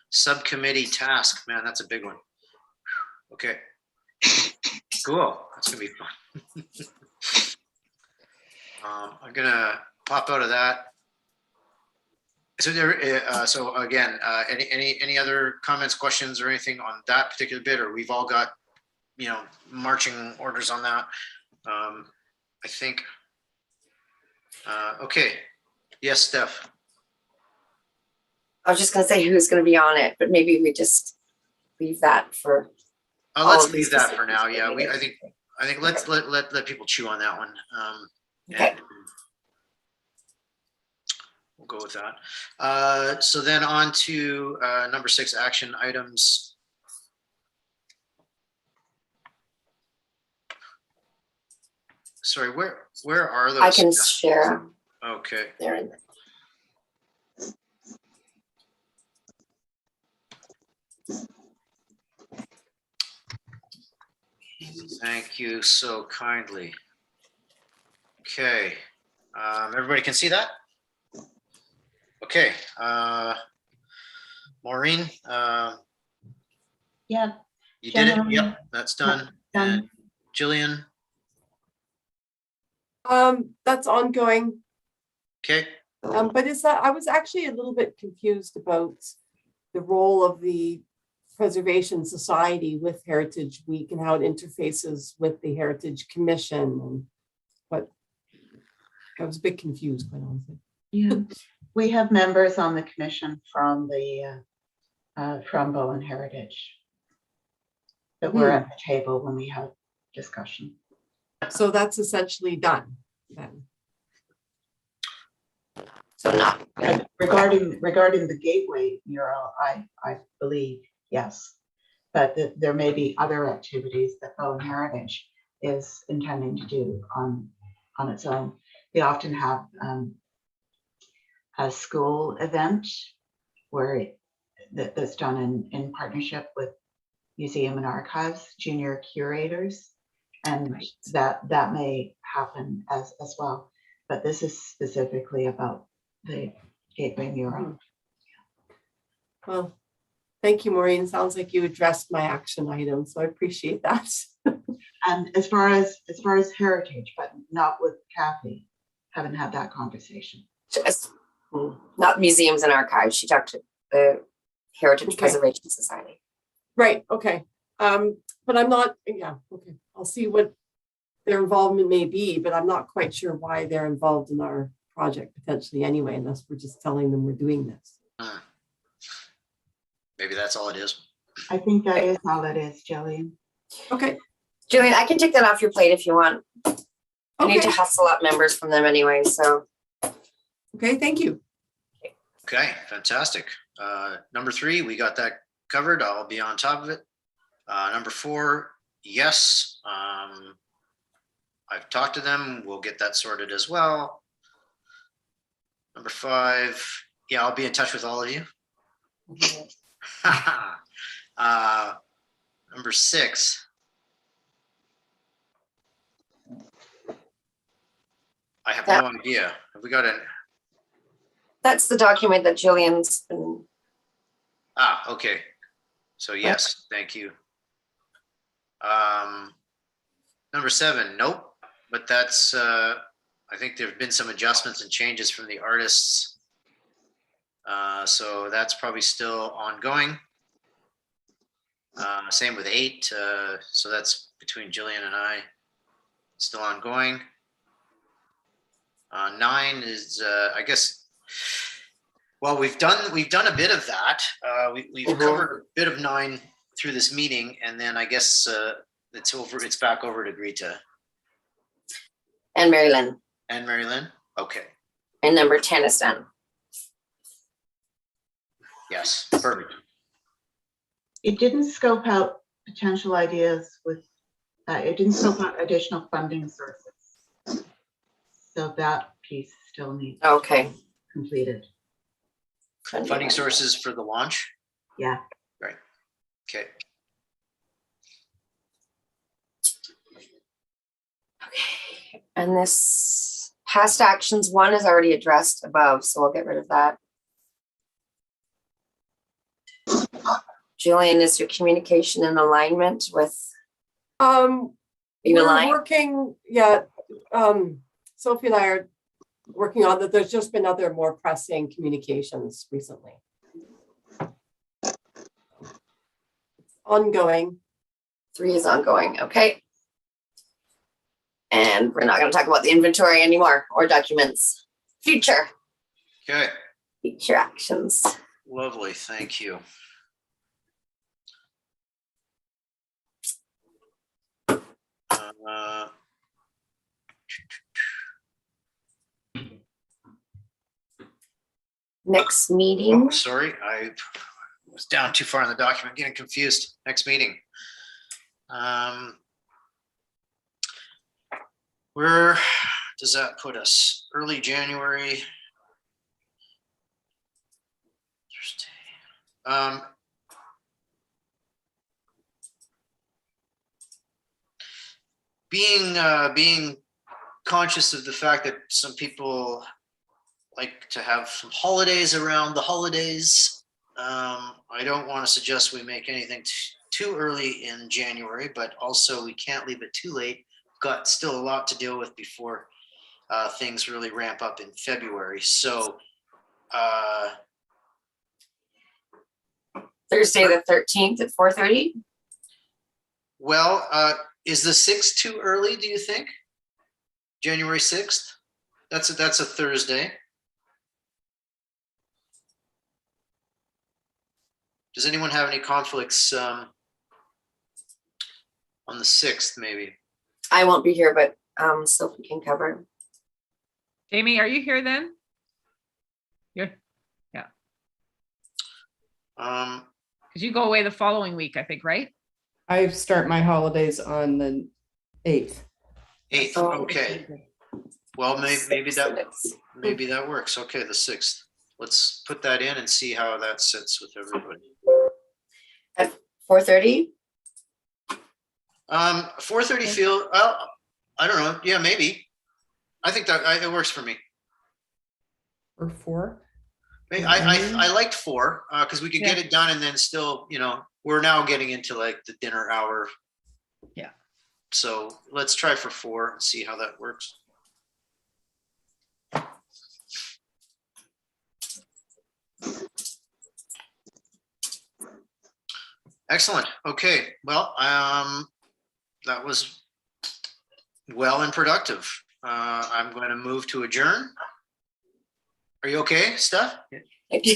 subcommittee task, man, that's a big one. Okay, cool, that's gonna be fun. I'm gonna pop out of that. So again, any other comments, questions, or anything on that particular bit, or we've all got, marching orders on that. I think. Okay. Yes, Steph. I was just gonna say who's gonna be on it, but maybe we just leave that for. Let's leave that for now. Yeah, I think let's let people chew on that one. Okay. We'll go with that. So then on to number 6, action items. Sorry, where are those? I can share. Okay. There in Thank you so kindly. Okay, everybody can see that? Okay, Maureen, Yeah, you did it? Generally, Yep, that's done. done. And Gillian, That's ongoing. okay, But is that, I was actually a little bit confused about the role of the Preservation Society with Heritage Week and how it interfaces with the Heritage Commission and what, I was a bit confused, quite honestly. Yeah, we have members on the commission from the from Bowen Heritage that were at the table when we had discussion. So that's essentially done then. So not, And regarding the Gateway mural, I believe yes, but there may be other activities that Bowen Heritage is intending to do on its own. They often have a school event where that's done in partnership with museum and archives, junior curators, and that may happen as well. But this is specifically about the Gateway mural. Well, thank you, Maureen. Sounds like you addressed my action item, so I appreciate that. And as far as heritage, but not with Kathy, haven't had that conversation. just, not museums and archives. She talked to the Heritage Okay. Preservation Society. Right, okay. But I'm not, yeah, okay. I'll see what their involvement may be, but I'm not quite sure why they're involved in our project potentially anyway, unless we're just telling them we're doing this. maybe that's all it is. I think that is all it is, Gillian. Okay, Julian, I can take that off your plate if you want. I need to okay, hustle up members from them anyway, so. okay, thank you. Okay, fantastic. Number 3, we got that covered. I'll be on top of it. Number 4, yes. I've talked to them. We'll get that sorted as well. Number 5, yeah, I'll be in touch with all of you. Number 6. I have no idea. Have we got a? That's the document that Julian's been, Okay. So yes, thank you. Number 7, nope. But that's, I think there've been some adjustments and changes from the artists. So that's probably still ongoing. Same with 8. So that's between Gillian and I, still ongoing. 9 is, I guess, well, we've done a bit of that. We've covered a bit of 9 through this meeting, and then I guess it's back over to Greta and Mary Lynn. and Mary Lynn. Okay. And number 10 is done. Yes. Perfect. It didn't scope out potential ideas with, it didn't scope out additional funding sources. So that piece still needs Okay. completed. Funding sources for the launch. Yeah. Right. Okay. Okay. And this past actions 1 is already addressed above, so we'll get rid of that. Julian, is your communication in alignment with? You We're aligned? working, yeah. Sophie and I are working on that. There's just been other more pressing communications recently. Ongoing. 3 is ongoing. Okay. And we're not going to talk about the inventory anymore or documents. Future Okay. actions. Lovely. Thank you. Next meeting. Oh, sorry, I was down too far in the document, getting confused. Next meeting. Where does that put us? Early January. being conscious of the fact that some people like to have some holidays around the holidays. I don't want to suggest we make anything too early in January, but also we can't leave it too late. Got still a lot to deal with before things really ramp up in February. So Thursday, the 13th at 4:30. well, is the 6th too early, do you think? January 6th? That's a Thursday. Does anyone have any conflicts on the 6th, maybe? I won't be here, but Sophie can cover. Jamie, are you here then? Because you go away the following week, I think, right? I start my holidays on the 8th. 8th, Oh, okay. Well, maybe that Six. works. Okay, the 6th. Let's put that in and see how that sits with everybody. 4:30. 4:30 feel, well, I don't know. Yeah, maybe. I think that it works for me. Or 4? I liked 4 because we could get it done and then still, we're now getting into like the dinner hour. Yeah. So let's try for 4 and see how that works. Excellent. Okay. Well, that was well and productive. I'm going to move to adjourn. Are you okay, Steph? Sorry,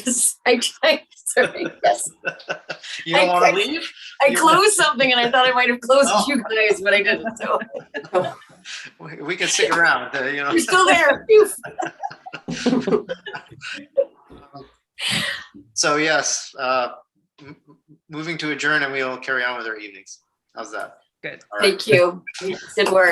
yes. You don't want to leave? I closed something and I thought I might have closed you guys, but I didn't. So We can stick around. you're still there. Phew. So yes, moving to adjourn, and we'll carry on with our evenings. How's that? Good. All right. Thank you. Good work.